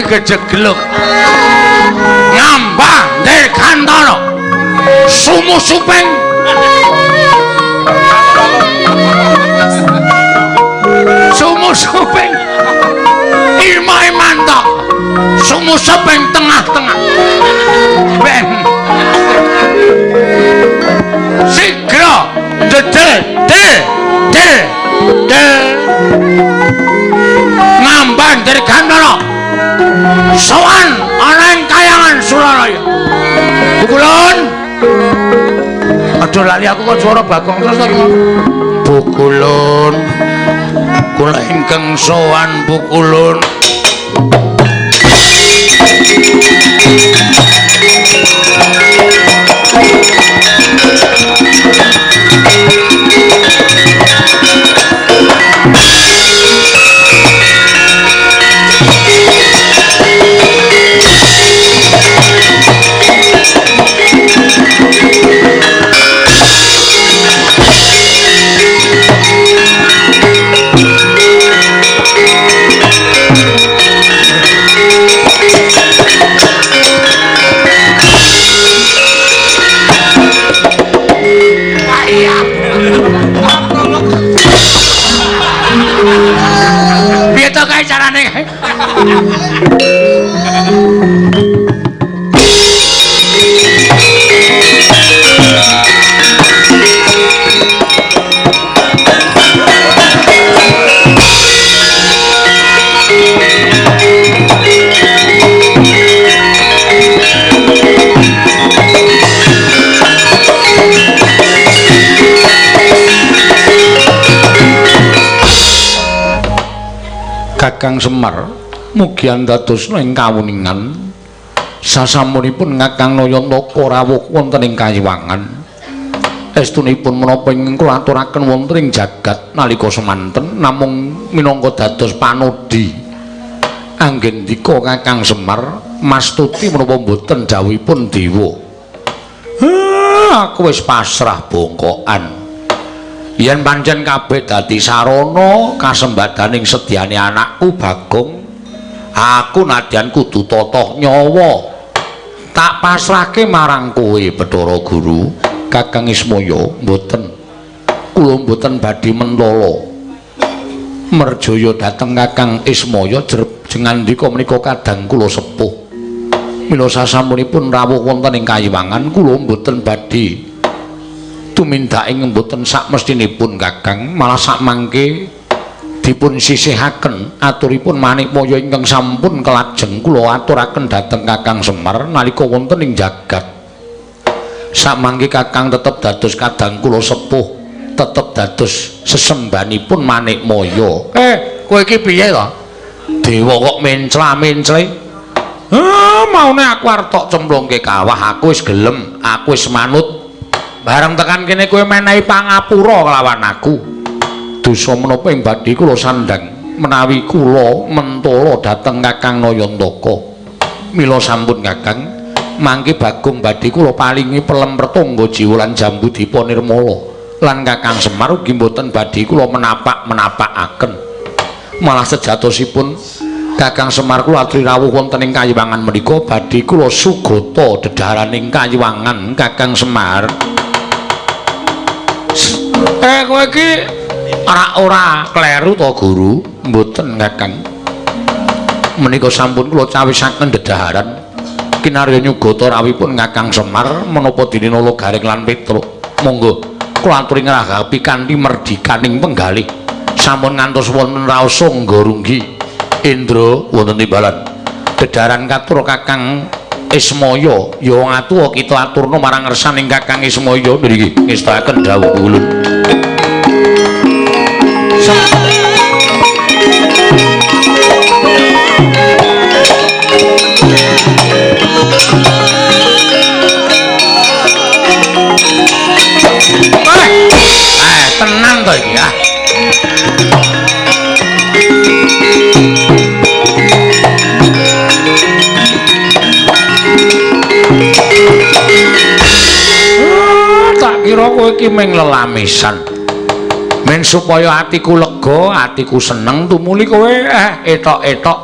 Kejegluk ngambah Ndek Kantara sumu-suping Irma-imantok sumu-suping tengah-tengah ben sigra dedel ngambah Ndek Kantara sowan ana ing kayangan Suralaya. Bukulun. Aja lali aku kok swara Bagong terus to iki. Bukulun. Kula ingkang sowan Bukulun. Piye to kae carane? Kakang Semar mugi andadosna ing kawuningan sasampunipun Kakang Nayantaka rawuh wonten ing kayiwangan estunipun menapa ingkang kula aturaken wonten ing jagat nalika semanten namung minangka dados panodi anggendika Kakang Semar mastuti menapa boten dawuhipun dewa. Aku wis pasrah bongkokan. Yen pancen kabeh dadi sarana kasembadaning sedyane anakku Bagong, aku nadyan kudu tata nyawa tak pasrahke marang kowe Bathara Guru. Kakang Ismaya mboten, kula mboten badhe mentala merjaya dhateng Kakang Ismaya jengandika menika kadang kula sepuh. Mila sasampunipun rawuh wonten ing kayiwangan kula mboten badhe tumindak ing mboten sakmestinipun Kakang, malah sakmangke dipun sisihaken aturipun Manikmaya ingkang sampun kelajeng kula aturaken dhateng Kakang Semar nalika wonten ing jagat. Sakmangke Kakang tetep dados kadang kula sepuh, tetep dados sesembanipun Manikmaya. Kowe iki piye to?
Dewa kok mencla-mencle. Maune aku arep tok cemplungke kawah, aku wis gelem, aku wis manut. Bareng tekan kene kowe menehi pangapura kelawan aku. Dosa menapa ing badhe kula sandhang menawi kula mentala dhateng Kakang Nayantaka. Mila sampun Kakang, mangke Bagong badhe kula palingi pelem Pratangga Jiwa lan Jambudipa Nirmala. Lan Kakang Semar ugi mboten badhe kula menapak-menapakaken. Malah sejatosipun Kakang Semar kula aturi rawuh wonten ing Kayiwangan menika badhe kula sugata dedaharaning Kayiwangan Kakang Semar. Kowe iki ora kleru to Guru? Mboten Kakang. Menika sampun kula cawisaken dedaharan kinarya nyugata rawuhipun Kakang Semar menapa dene Nala Garing lan Petruk. Monggo kula aturi ngragapi kanthi merdikaning penggalih. Sampun ngantos wonten raos sangga runggi. Indra wonten timbalan. Dedaharan katur Kakang Ismaya ya wong atuwa kita aturna marang ngersaning Kakang Ismaya mriki ngestakaken dawuh ulun. Tenan to iki ya. Tak kira kowe iki mung lelamisan. Men supaya atiku lega, atiku seneng tumuli kowe etok-etok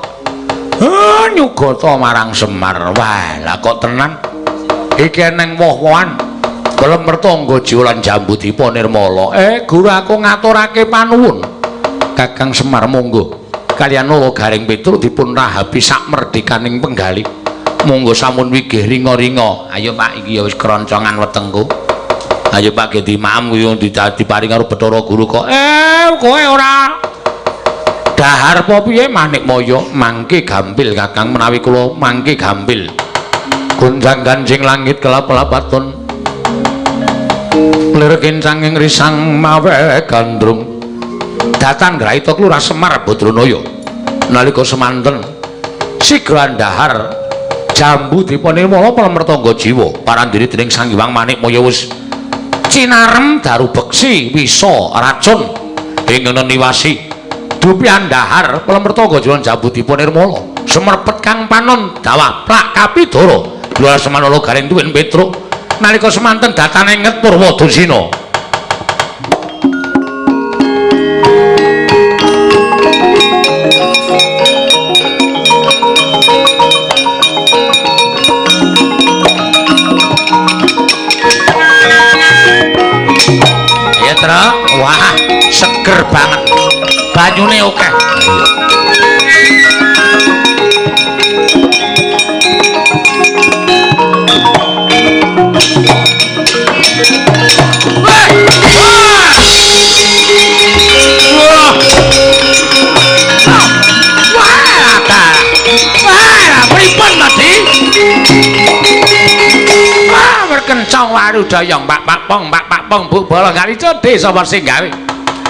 nyugata marang Semar. Wah, lah kok tenan. Iki eneng woh-wohan. Pelem Pratangga Jiwa lan Jambudipa Nirmala. Guru aku ngaturake panuwun. Kakang Semar monggo kaliyan Nala Garing Petruk dipun rahabi sak merdekaning penggalih. Monggo sampun wigih ringa-ringa. Ayo Pak iki ya wis keroncongan wetengku. Ayo Pak Gedi maam kuwi diparing karo Bathara Guru kok. Kowe ora dahar apa piye Manikmaya? Mangke gampil Kakang menawi kula mangke gampil. Gunjang ganjing langit kelap-kelapaton. Lir kincanging risang mawe gandrung. Datan Grahita Kelurahan Semar Badranaya. Nalika semanten sigra ndahar Jambudipa Nirmala Pelem Pratangga Jiwa parandiri dening Sang Hyang Manikmaya wis cinarem daru beksi wisa racun ing niwasi dupi andhahar Pelem Pratangga Jiwa Jambudipa Nirmala sumerpet kang panon dawah plak kapidara Dua Semana Nala Garing Tuwin Petruk nalika semanten datane nget Purwadasina. Ya Tra, wah seger banget. Banyune akeh. Kencang waru dayang pak pong bu bola kali cede sapa sing gawe.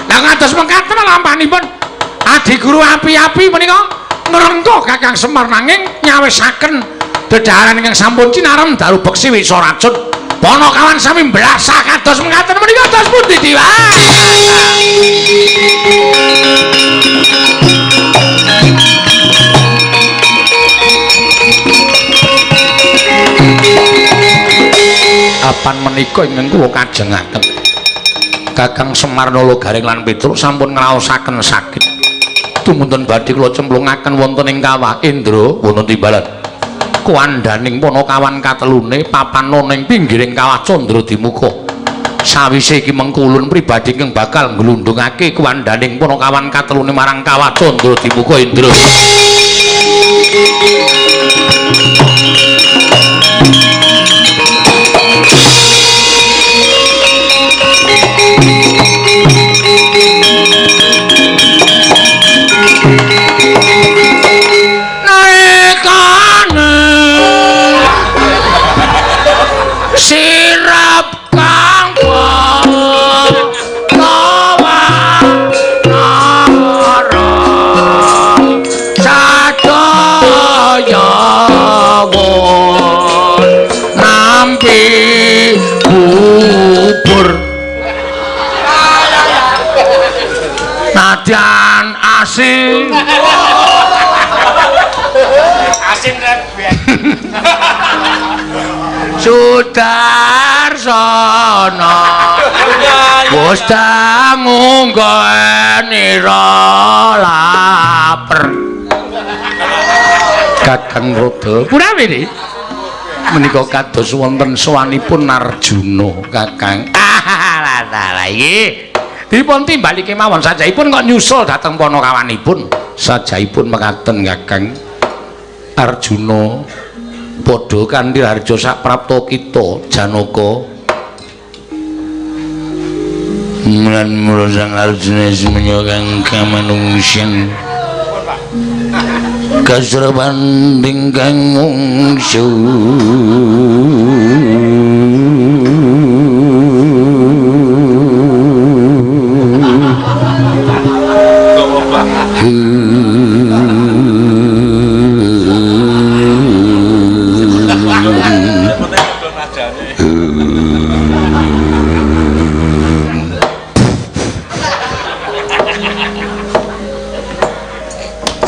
Lah ngados mengkaten lampanipun Adi Guru api-api menika ngrengko Kakang Semar nanging nyawisaken dedaharan ingkang sampun cinarem daru beksi wisa racun. Pono kawan sami mblasah kados mengkaten menika dos pundi diwae. Apan menika ingkang kula kajengaken Kakang Semar Nala Garing lan Petruk sampun ngraosaken sakit tumuntun badhe kula cemplungaken wonten ing kawah Indra wonten timbalan kuandhaning Panakawan katelune papan ana ing pinggiring kawah Candradimuka. Sawise iki mengkulun pribadi ingkang bakal nglundhungake kuandhaning Panakawan katelune marang kawah Candradimuka Indra.
Sirap kang lawa nara Asih.
Asin rebek.
Sudarsana wis ngunggonira laper. Kakang Rada punawi niki menika kados wonten sowanipun Arjuna Kakang. Lah iki dipun timbali kemawon sajaipun kok nyusul dhateng panakawanipun. Sajaipun mekaten Kakang. Arjuna padha kanthi harja saprapta kita Janaka. Mulan mula sang Arjuna semenya kang kamanungsan kasrepan ingkang ngungsu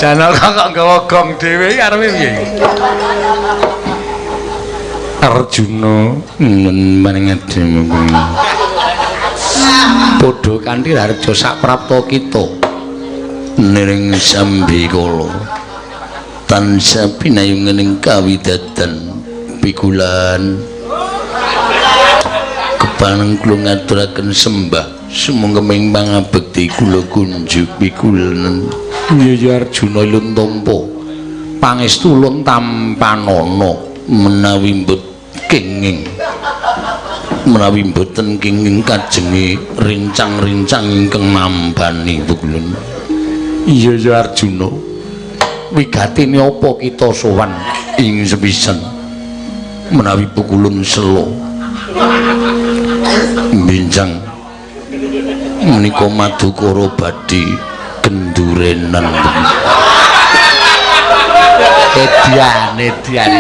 Janaka kok gawa gong dhewe arepe piye? Arjuna maring adhem padha kanthi harja saprapta kita niring sambikala tansah pinayungan ing kawidadan pikulan kepaneng kula ngaturaken sembah sumangga ing pangabekti kula kunjuk pikulan. Ya Arjuna lun tampa pangestu lun tampanana menawi kenging menawi mboten kenging kajenge rincang-rincang ingkang nambani Pukulun. Iya ya Arjuna wigatine apa kita sowan ing sepisan menawi Pukulun selo bincang menika Madukara badhe kendurenan edian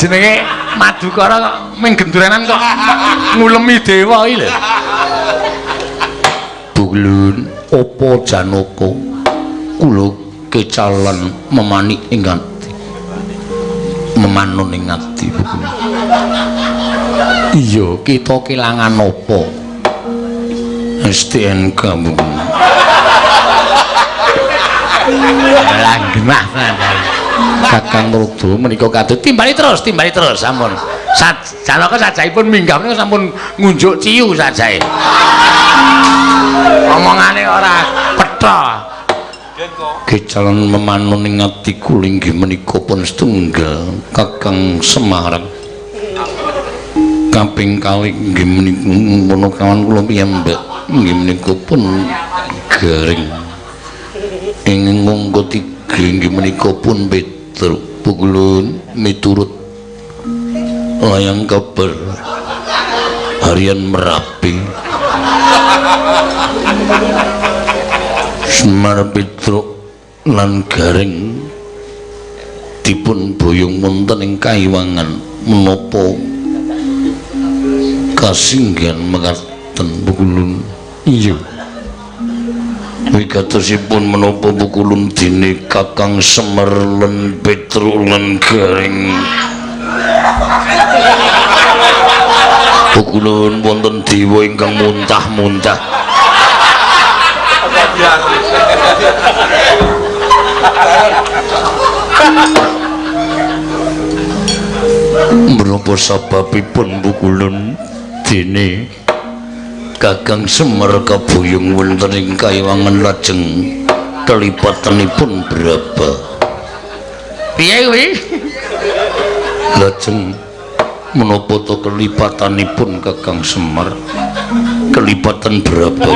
jenenge Madukara kok ming gendurenan kok ngulemi dewa iki lho. Pukulun apa Janaka kula kecalan memanik ing ati memanon ing ati Pukulun. Iya kita kelangan apa STNK Pukulun langgenah Kakang Rada menika kadut timbali terus sampun. Janaka sajaipun minggah menika sampun ngunjuk ciu sajae. Omongane ora petha. Kecalan memanon ing atiku linggih menika pun setunggal Kakang Semarang. Kaping kalih nggih menika kawan kula piyambak nggih menika pun garing. Ing monggo tiga inggih menika pun Petruk Pukulun miturut layang kabar harian Merapi Semar Petruk lan Garing dipun boyong wonten ing Kaiwangan menapa kasinggihan mekaten Pukulun. Iya wigatosipun menapa Pukulun dene Kakang Semar lan Petruk lan Garing Pukulun wonten dewa ingkang muntah-muntah menapa sababipun Pukulun dene Kakang Semar kabuyung wonten ing Kaiwangan lajeng kelipatanipun berapa? Piye kuwi? Lajeng menapa to kelipatanipun Kakang Semar? Kelipatan berapa?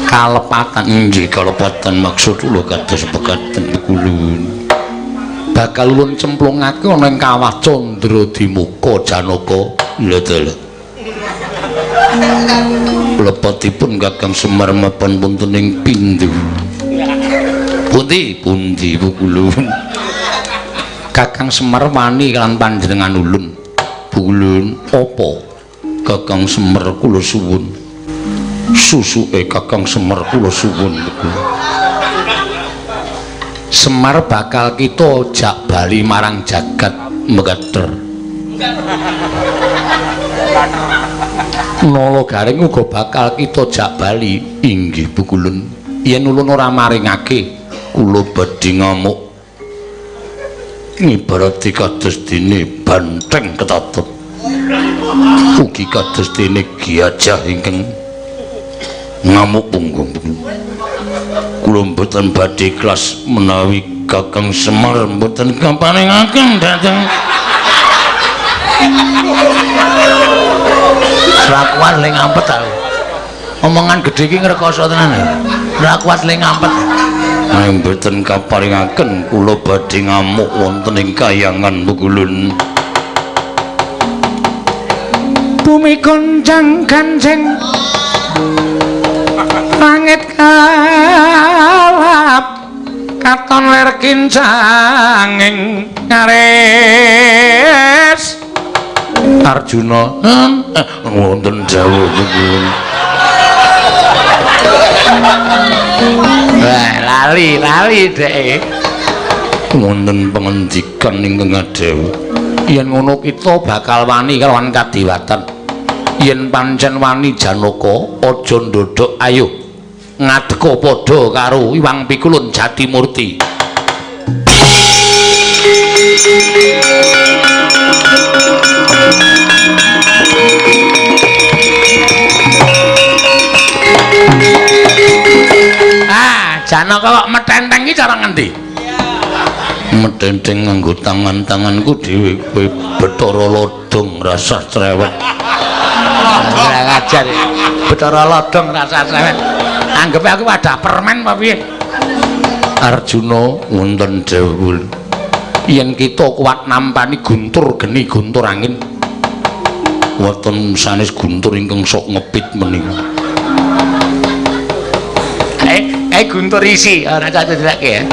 Kalepatan. Nggih, kalepatan maksud kula kados pekaten Pukulun. Bakal ulun cemplungake ana ing kawah Candradimuka Janaka. Lha dalah. Lepatipun Kakang Semar mapan wonten ing Pindu. Pundi Pukulun. Kakang Semar wani kan panjenengan ulun. Pukulun apa Kakang Semar kula suwun
susuke Kakang Semar kula suwun.
Semar bakal kita jak bali marang jagat Megater.
Nala Garing uga bakal kita jak bali. Inggih Bu Kulun. Yen ulun ora maringake kula badhe ngamuk ngibarati kados dene banteng ketata. Ugi kados dene gajah ingkang ngamuk punggung. Kula mboten badhe ikhlas menawi Kakang Semar mboten kaparingaken dhateng
Rakuan le ngampet aku. Omongan gedhe iki ngrekoso tenan. Rakuat le ngampet.
Nanging mboten kaparingaken kula badhe ngamuk wonten ing kayangan Bukulun.
Bumi goncang ganceng langit kalap katon ler kincanging ngares
Arjuna wonten dawuh Bukulun.
lali dhek
Wonten pangandikan ingkang adhewuh.
yen ngono kita bakal wani kalawan kadiwatan. Yen pancen wani Janaka aja ndodhok ayo ngadeka padha karo Iwang Pikulun Jatimurti. Janaka kok metenteng iki cara ngendi?
Metenteng nganggo tangan-tanganku dhewe kowe Bathara Lodong rasa cerewet.
Ora ngajar. Bathara Lodong rasa cerewet. Anggepe aku wadah permen apa piye?
Arjuna wonten dawuh.
Yen kita kuat nampani guntur geni guntur angin.
Wonten sanes guntur ingkang sok ngepit menika.
Guntur isi ora cah dileke ya.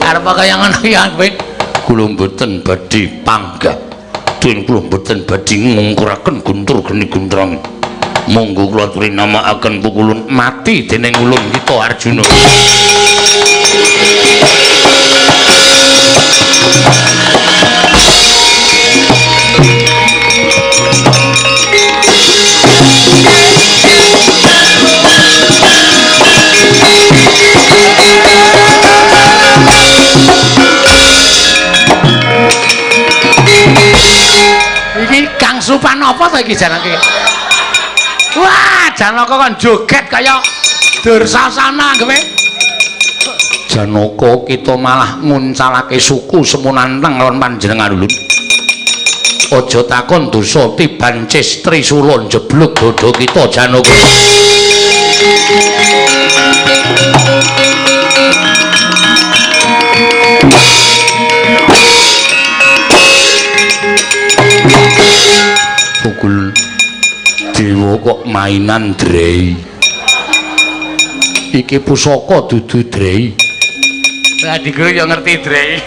Arep kaya ngono ya kowe.
Kula mboten badhe panggah. Den kula mboten badhe ngungkuraken guntur geni guntrang. Monggo kula aturi namakaken Pukulun mati dening ulun kita Arjuna.
Kang Supan apa to iki Janaka? Wah, Janaka kan joget kaya Dursasana kowe.
Janaka kita malah nguncalake suku semunantang lawan panjenengan ulun.
Aja takon dosa tiban Cistri Sula njeblug dodo kita Janaka.
Pukul dewa kok mainan drei. Iki pusaka dudu drei.
Lah diguru yo ngerti drei.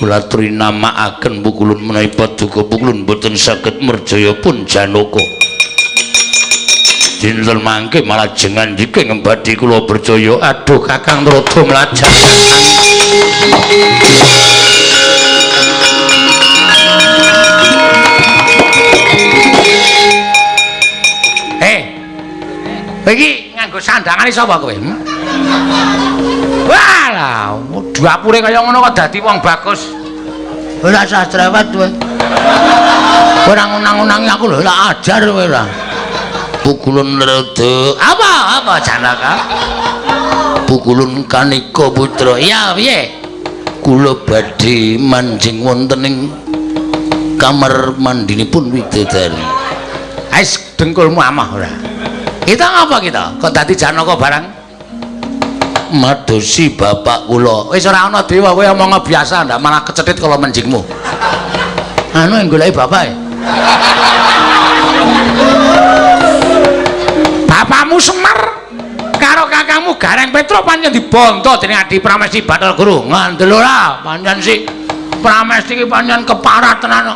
Kula aturi namakaken Pukulun menawi paduka Pukulun boten saged merjaya pun Janaka. Dinten mangke malah jengan iki ngembadi kula berjaya.
Aduh Kakang Rada mlajak. Iki nganggo sandangane sapa kowe? Walah, dapure kaya ngono kok dadi wong bagus. Ora sastrewet kowe. Ora ngunang-unangi aku lho, ora ajar kowe ora.
Pukulun rada
apa Janaka?
Pukulun Kanika Putra.
Iya, piye?
Kula badhe manjing wonten ing kamar mandinipun widodari.
Ais dengkulmu amah ora? Kita ngapa kita? Kok dadi Janaka barang?
Madosi bapak kula.
Wis ora ana dewa kowe omong biasa ndak malah kecetit kala menjingmu. Anu yang goleki bapake. Bapakmu Semar karo kakangmu Gareng Petro pancen dibondo dening Adi Pramesti Bathara Guru. Ngandel ora, pancen si Pramesti iki pancen keparat tenan.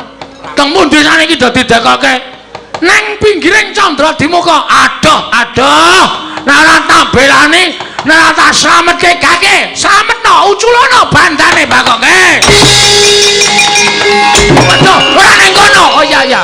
Teng pundi saniki dadi dekoke nang pinggiring candra dimuka. Aduh. Nek ora tak belani, nek ora tak slametke gake, slametno uculana bandane Bakoke. Waduh, ora nang kono. Oh iya.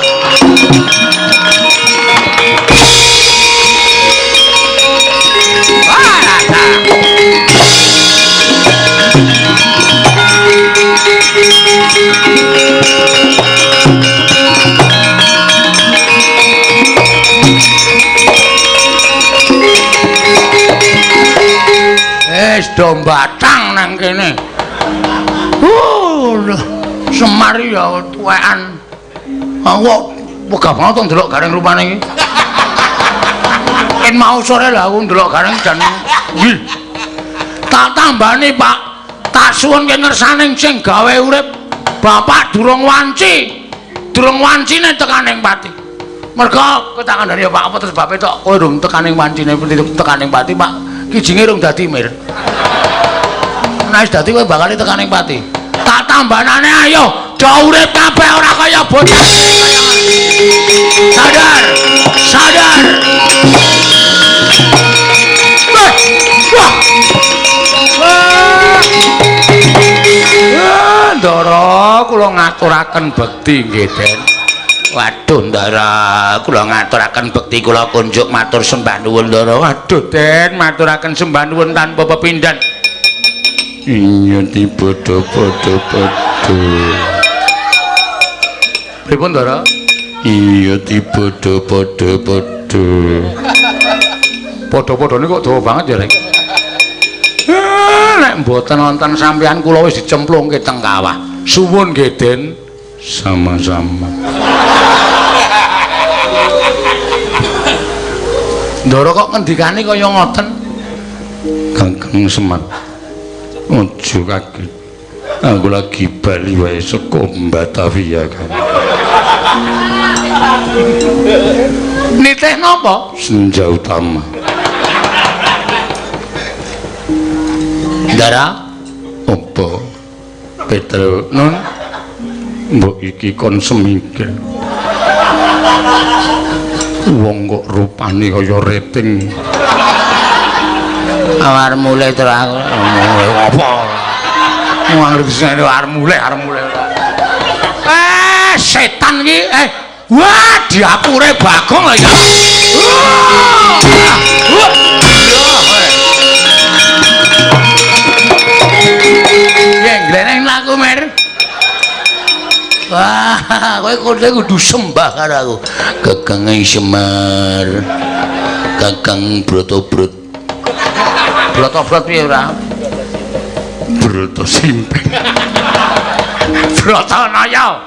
Do batang nang kene. Semar ya tuwekan. Aku wegah banget ndelok gareng rupane iki. Yen mau sore lah aku ndelok gareng jan tak tambani Pak. Tak suwun ke ngersaning sing gawe urip Bapak durung wanci. Durung wancine tekaning pati. Merga kowe tak kandhani ya Pak apa terus bape tok kowe durung tekaning wancine tekaning pati Pak. Kijinge rung dadi mir. Nek wis dadi kowe bakal tekaning pati. Tak tambanane ayo, do urip kabeh ora kaya bocah. Sadar. Ndara kula ngaturaken bekti nggih, Den. Waduh, Ndara, kula ngaturaken bekti kula kunjuk matur sembah nuwun, Ndara. Waduh, Den, maturaken sembah nuwun tanpa pepindhan. Iya dipodo-podo. Pripun, Ndara? Iya dipodo-podo. Podo-podone kok dawa banget ya, Rek. Nek mboten wonten sampeyan kula wis dicemplungke teng kawah. Suwun nggih, Den. Sama-sama. Ndara kok ngendikane kaya ngoten? Kakang Semar. Ojo kaget. Aku lagi bali wae saka Batavia kan. Nitih napa? Senja Utama. Ndara apa? Petro nun mbok iki kon semingkir. Wong kok rupane kaya rating. Awar mulai terus aku apa? Wong ngerti arep mulai. Setan iki wah diapure Bagong lho ya. Gleneng laku mer. Wah, kowe kudu sembah karo aku. Kakang Semar. Kakang Brotobrot. Brotobrot piye ora? Broto Simping. Brotonaya.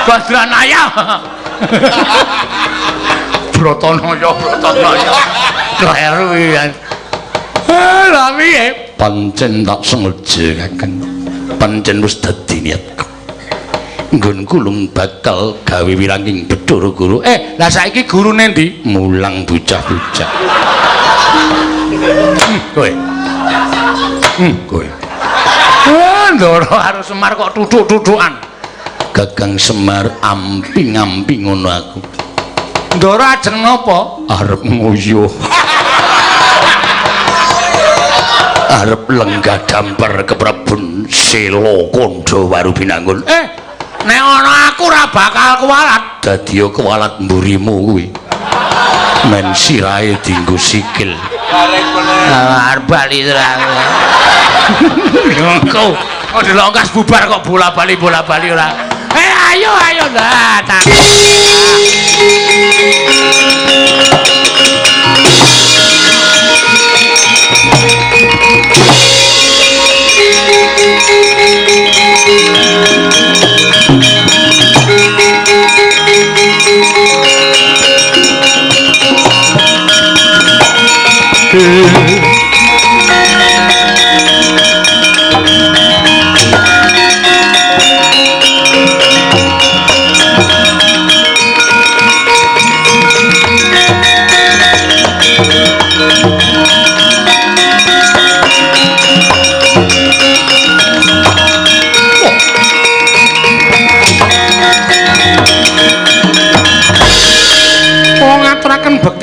Badranaya. Brotonaya. Kleru ya. Lah piye? Pancen tak sengaja Kakang. Pancen wis dadi niatku. Nggonku lung bakal gawe wiranging Bathara Guru. Lah saiki gurune ndi? Mulang bocah-bocah. Kowe. Ndara karo Semar kok tuthuk-tuthukan. Kakang Semar amping-amping ngono aku. Ndara ajeng napa? Arep nguyuh. Arep lenggah dampar ke Prabu Sela Kandha Warubinangun. Nek ana aku ora bakal kuwalat. Dadi ya kuwalat mburimu kuwi. Men sirahe dienggo sikil. Arep bali terang. Engko kok dilongkas bubar kok bola-bali ora. Ayo dah.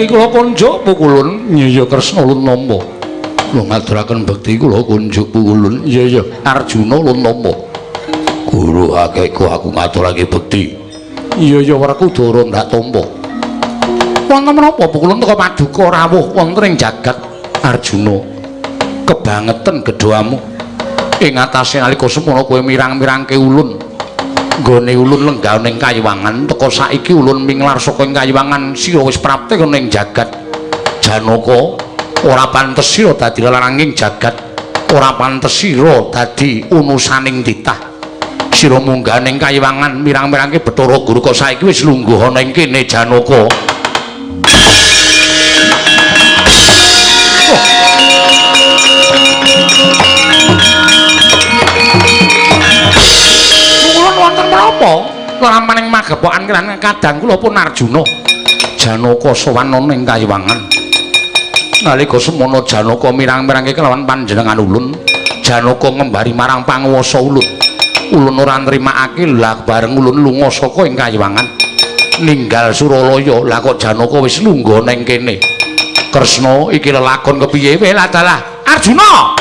bekti kula kunjuk pukulun. Iya Kresna ulun nama. Kula ngaturaken bekti kula kunjuk pukulun. Iya Arjuna ulun nama. Guru akehku aku ngaturake bekti. Iya Werkudara ndak tampa. Wonten menapa pukulun teka paduka rawuh wonten ing jagat Arjuna. Kebangetan gedhamu. Ing atase nalika semana kowe mirang-mirangke ulun. Nggone ulun lenggah ning Kayiwangan, teka saiki ulun minglar saka ing Kayiwangan sira wis prapte ana ing jagat Janaka. Ora pantes sira dadi laranging jagat. Ora pantes sira dadi unusaning titah. Sira munggah ning Kayiwangan mirang-mirangke Bathara Guru kok saiki wis lungguh ana ing kene Janaka. Menapa lamaning magepokan kelan kadang kula pun Arjuna Janaka sowan ana ing Kayiwangan. Nalika semana Janaka mirang-mirangke kelawan panjenengan ulun, Janaka ngembari marang panguwasa ulun. Ulun ora nrimakake lah bareng ulun lunga saka ing Kayiwangan ninggal Suralaya. Lah kok Janaka wis lungguh ning kene. Kresna iki lelakon kepiye wae dalah Arjuna.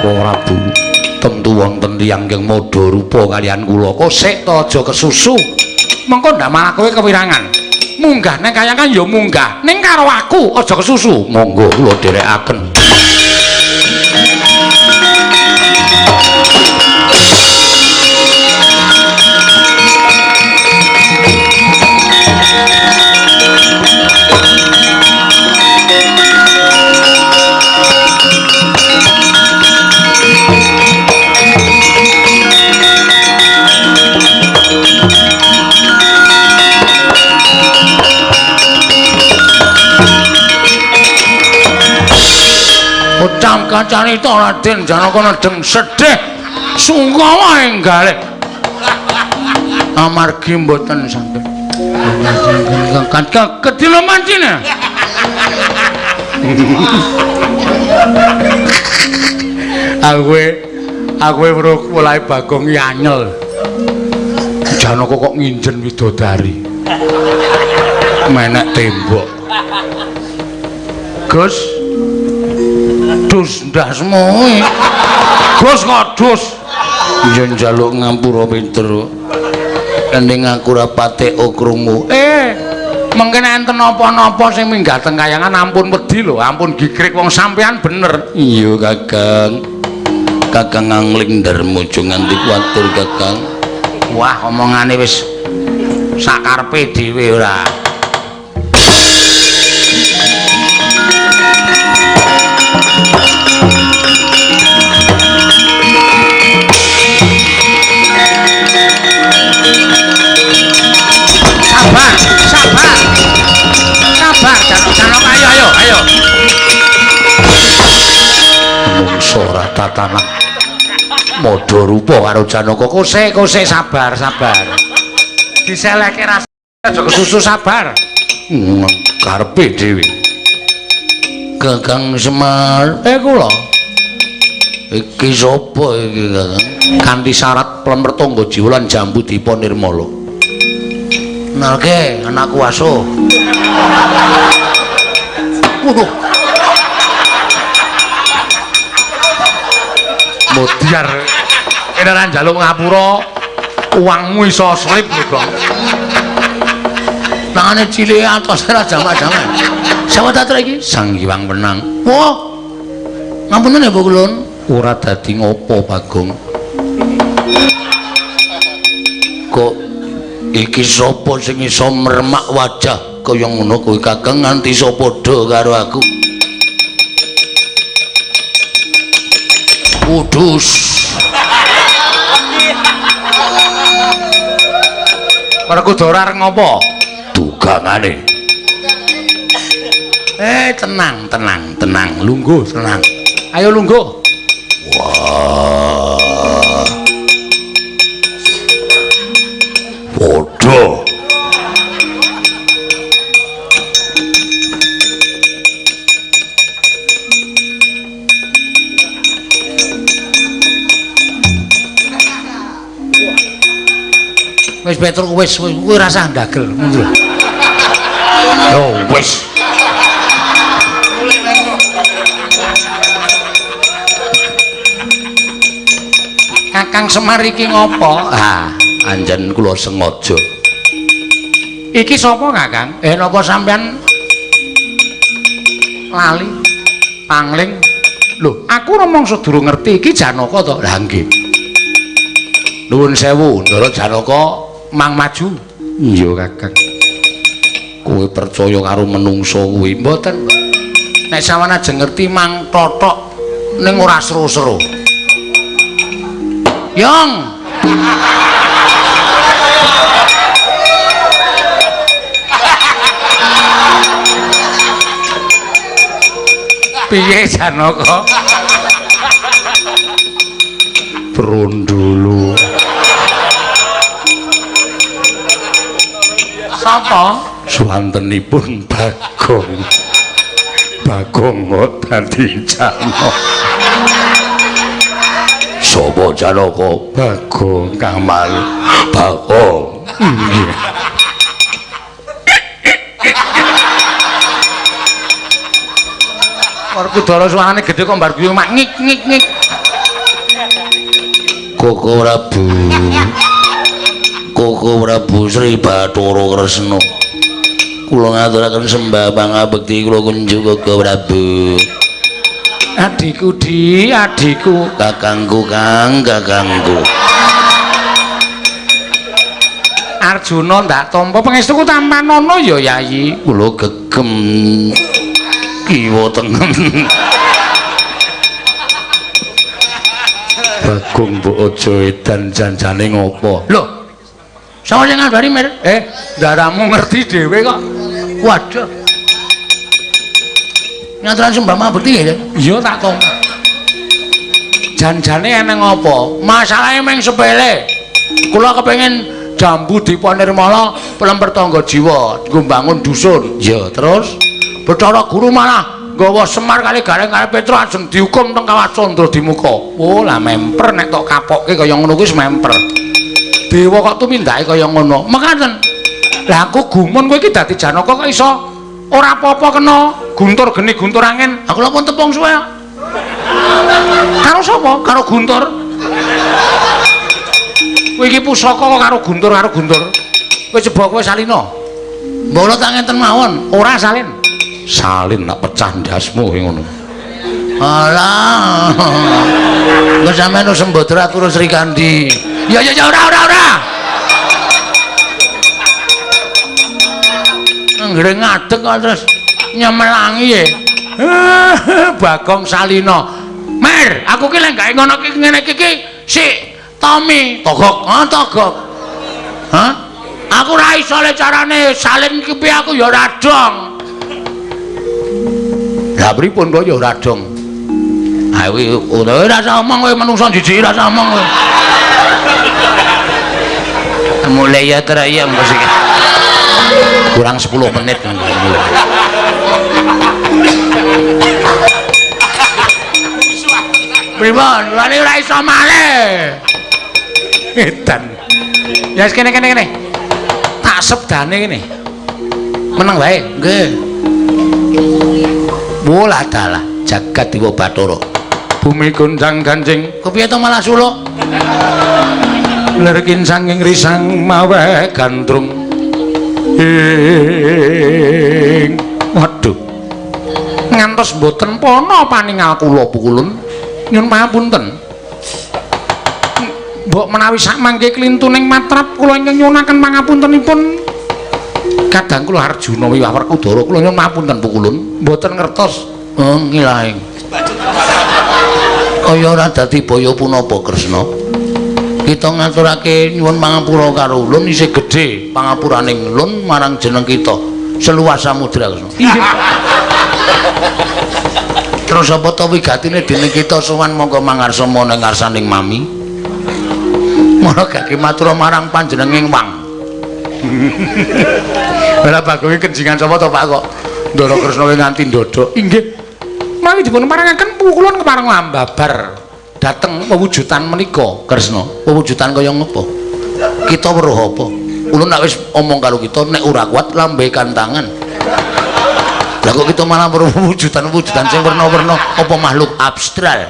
Prabu tentu wonten tiyang ingkang madha rupa kaliyan kula. Kok sik ta aja kesusu. Mengko ndak malah kowe kewirangan. Munggah ning Kayangan ya munggah. Ning karo aku aja kesusu. Monggo kula dherekaken. Ucap kacarita Raden Janaka nedeng sedhih sungkawa enggalih amargi mboten sampun kedina mancine aku weruh mulai Bagong nyanyel Janaka kok nginjen widodari menek tembok Gus dus ndasmu Gus kok dus iya njaluk ngampura pinter ending aku ora patek krungu mengke enten napa-napa sing minggah teng Kayangan ampun wedi lho ampun gigrik wong sampean bener iya Kakang Angling Darma aja nganti kuwatir Kakang wah omongane wis sakarepe dhewe ora Janaka ayo mungsu ora tatanan madha rupa karo Janaka kose sabar diseleke rasa aja kesusu sabar karepe dhewe Kakang Semar kula iki sapa iki Kakang kanthi syarat Plemrtangga Jiwa lan Jambu Dipa Nirmala nalke anakku asuh Modiar kene ra njaluk ngapura uangmu iso slip lho tangane cilik atos ora jamak-jamak sapa ta iki Sang Hyang Wenang wah ngapunten ya Bu Kulun ora dadi ngopo Bagong kok iki sapa sing iso mermak wajah kaya ngono kowe Kakang nganti iso padha karo aku Kudus Werkudara arep ngopo dugangane tenang lungguh tenang ayo lungguh wah Aduh.
Wis Petruk wis kuwi rasah ndagel mundur.
Yo wis.
Kakang Semar iki ngopo?
Ah, anjen kula sengaja.
Iki sapa Kakang? Napa sampean lali pangling? Lho, aku rumangsa durung ngerti iki Janaka to.
Lah nggih. Nuwun sewu, Ndara Janaka
Mang maju.
iya Kakang. Kowe percaya karo menungso kuwi
Mboten. Nek sampeyan ajeng ngerti Mang Totok ning ora seru-seru. Yong. Piye Janaka?
Brondolo.
Sapa?
Swantenipun Bagong. Bagong dadi Janaka. Sapa Janaka? Bagong Kamal. Bagong. Nggih.
Werkudara suarane gedhe kok mbar guyu mak ngik ngik ngik.
Koko Prabu. Koko Prabu Sri Bathara Kresna. Kula ngaturaken sembah pangabekti kula kunjuk Koko Prabu.
Adikku Di, adikku.
Kakangku Kang, kakangku.
Arjuna ndak tampa pangestuku tampanono ya Yayi.
Kula gegem kiwa tengen. Bagong mbok aja edan janjane ngopo?
Lho. Sapa sing ngandani mir? Ndaramu ngerti dhewe kok. Waduh. Nyaturan sembah mabekti ya? Iya tak tampa. Janjane eneng apa? Masalahe meng sepele. Kula kepengin jambu Dipa Nirmala pelemper tangga jiwa nggo mbangun dusun.
Ya, terus
Bathara Guru malah nggawa Semar kali Gareng kali Petruk ajeng dihukum teng Kawah Candra di muka. Oh, lah memper nek tok kapokke kaya ngono kuwi memper. Dewa kok tumindake kaya ngono. Mekaten. Lah aku gumun kowe iki dadi Janaka kok iso ora apa-apa kena guntur geni guntur angin. Aku lha pun tepung suwe. Karo sapa? Karo guntur. Kowe iki pusaka kok karo guntur karo guntur. Kowe coba kowe salina. Mbolo tak ngenten mawon, ora salin.
salin nak pecah ndasmu ngono.
Alah. Engko sampeyan Sembadra turu Sri Kandi. Ya ora. Ngreng ngadeg kok terus nyemelangi ya. Bagong Salina. Mer, aku ki lek gak ngono ki ngene iki sik Tommy, togok. Togok. Hah? Aku ora iso le carane salin ki piye aku ya ora dong. Lah pripun kok ya ora dong? Ha kuwi ora usah omong kowe menungso jijik ora usah omong kowe. Mulai ya terayam musik. Kurang 10 menit mulai. Pripun? Lane ora iso malih. Edan. Ya wis kene. Tak sebdane kene. Meneng wae. Nggih. Bola dalah jagat Dewa Bathara. Bumi gonjang ganjing. Kepiye to malah suluk? Lerkin sanging risang mawe gandrung. Waduh. Ngantos mboten pana paningal kula pukulun. Nyun pangapunten. Mbok menawi sak mangke klintuning matrap kula ingkang nyunaken pangapuntenipun. Kadang kula Arjuna wiwah Werkudara kula nyun pangapunten pukulun. Mboten ngertos. Ngilaing. Kaya ora dadi baya punapa Kresna. Kita ngaturake nyuwun pangapura karo ulun isih gedhe pangapuraning ulun marang jeneng kita seluas samudra Kresna. Terus apa to wigatine dene kita sowan monggo mangarsama ning ngarsaning mami. Mula gage matur marang panjenenging Wang.
Lah Bagong iki kenjingan sapa to Pak kok Ndara Kresna nganti ndodok.
Inggih. Mangke dipun paringaken pukulun kepareng lambabar dhateng pewujudan menika
Kresna, pewujudan kaya ngapa? Kita weruh apa? Ulun nek wis omong karo kita nek ora kuat lambe kantangan. Lah kok kita malah weruh pewujudan sing werna-werna apa makhluk abstral.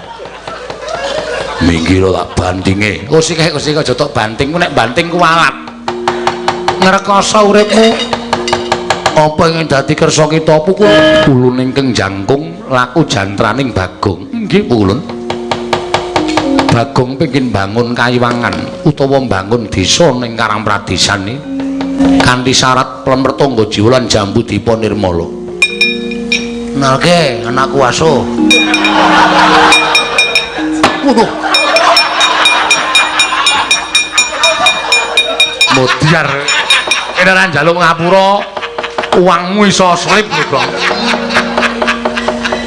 Minggir tak bandinge.
Kusik aja tok banting ku nek banting ku alat. Ngrekoso uripmu.
Apa ingin dadi kersa kita pukul ulun ingkang jangkung laku jantraning Bagong.
Nggih
ulun. Bagong pengin bangun kayiwangan utawa bangun desa ning Karangpradesan iki kanthi syarat Plemrtangga Jiwa lan Jambudipa Nirmala. Nalke anakku asuh. Waduh. Modiar ene ra njaluk ngapura uangmu iso slip lho, Bang.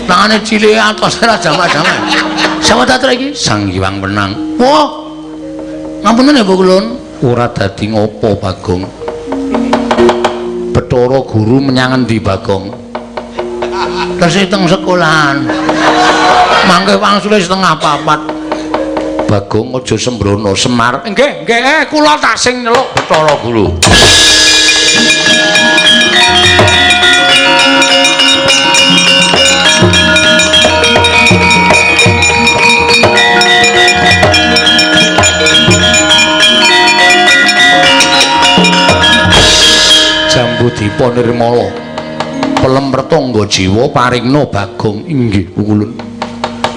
Tangane cilik atos ora jamak-jamak. Sapa tatra iki? Sang Hyang Wenang. Wah. Ngapunten ya, Bu Kulun. Ora dadi ngopo, Bagong. Bathara guru menyang endi, Bagong? Tesih teng sekolahan. Mangke wangsule setengah 4. Bagong aja sembrono Semar.
Nggih, kula tak sing nyeluk
Bathara guru. Jambudipa Nirmala Plemrtangga Jiwa paringna Bagong. Inggih ulun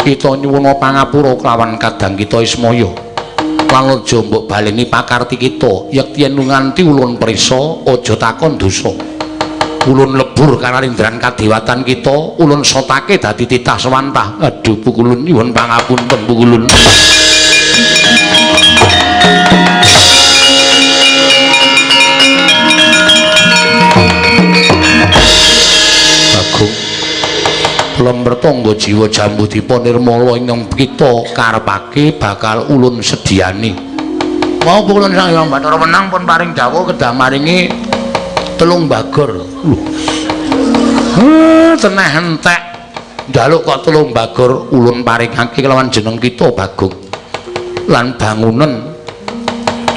kita nyuwuna pangapura kelawan kadang kita Ismaya lan aja mbok baleni pakarti kita yekti yen nganti ulun prisa aja takon dosa ulun lebur kanarindran kadewatan kita ulun sotake dadi titah sewantah. Aduh Bu Kulun nyuwun pangapunten Bu Kulun. Bagong Plemrtangga Jiwa Jambudipa Nirmala ingkang kita karepake bakal ulun sediani. Mau ulun Sang Hyang Bathara Wenang pun paring dawuh kedah maringi 3 bagor. Teneh entek njaluk kok 3 bagor ulun paringake kelawan jeneng kita Bagong. Lan bangunan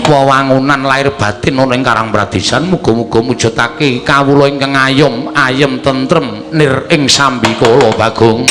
wewangunan lair batin ana ing Karangpradesan muga-muga mujudake kawula ingkang ayem tentrem nir ing sambikala Bagong.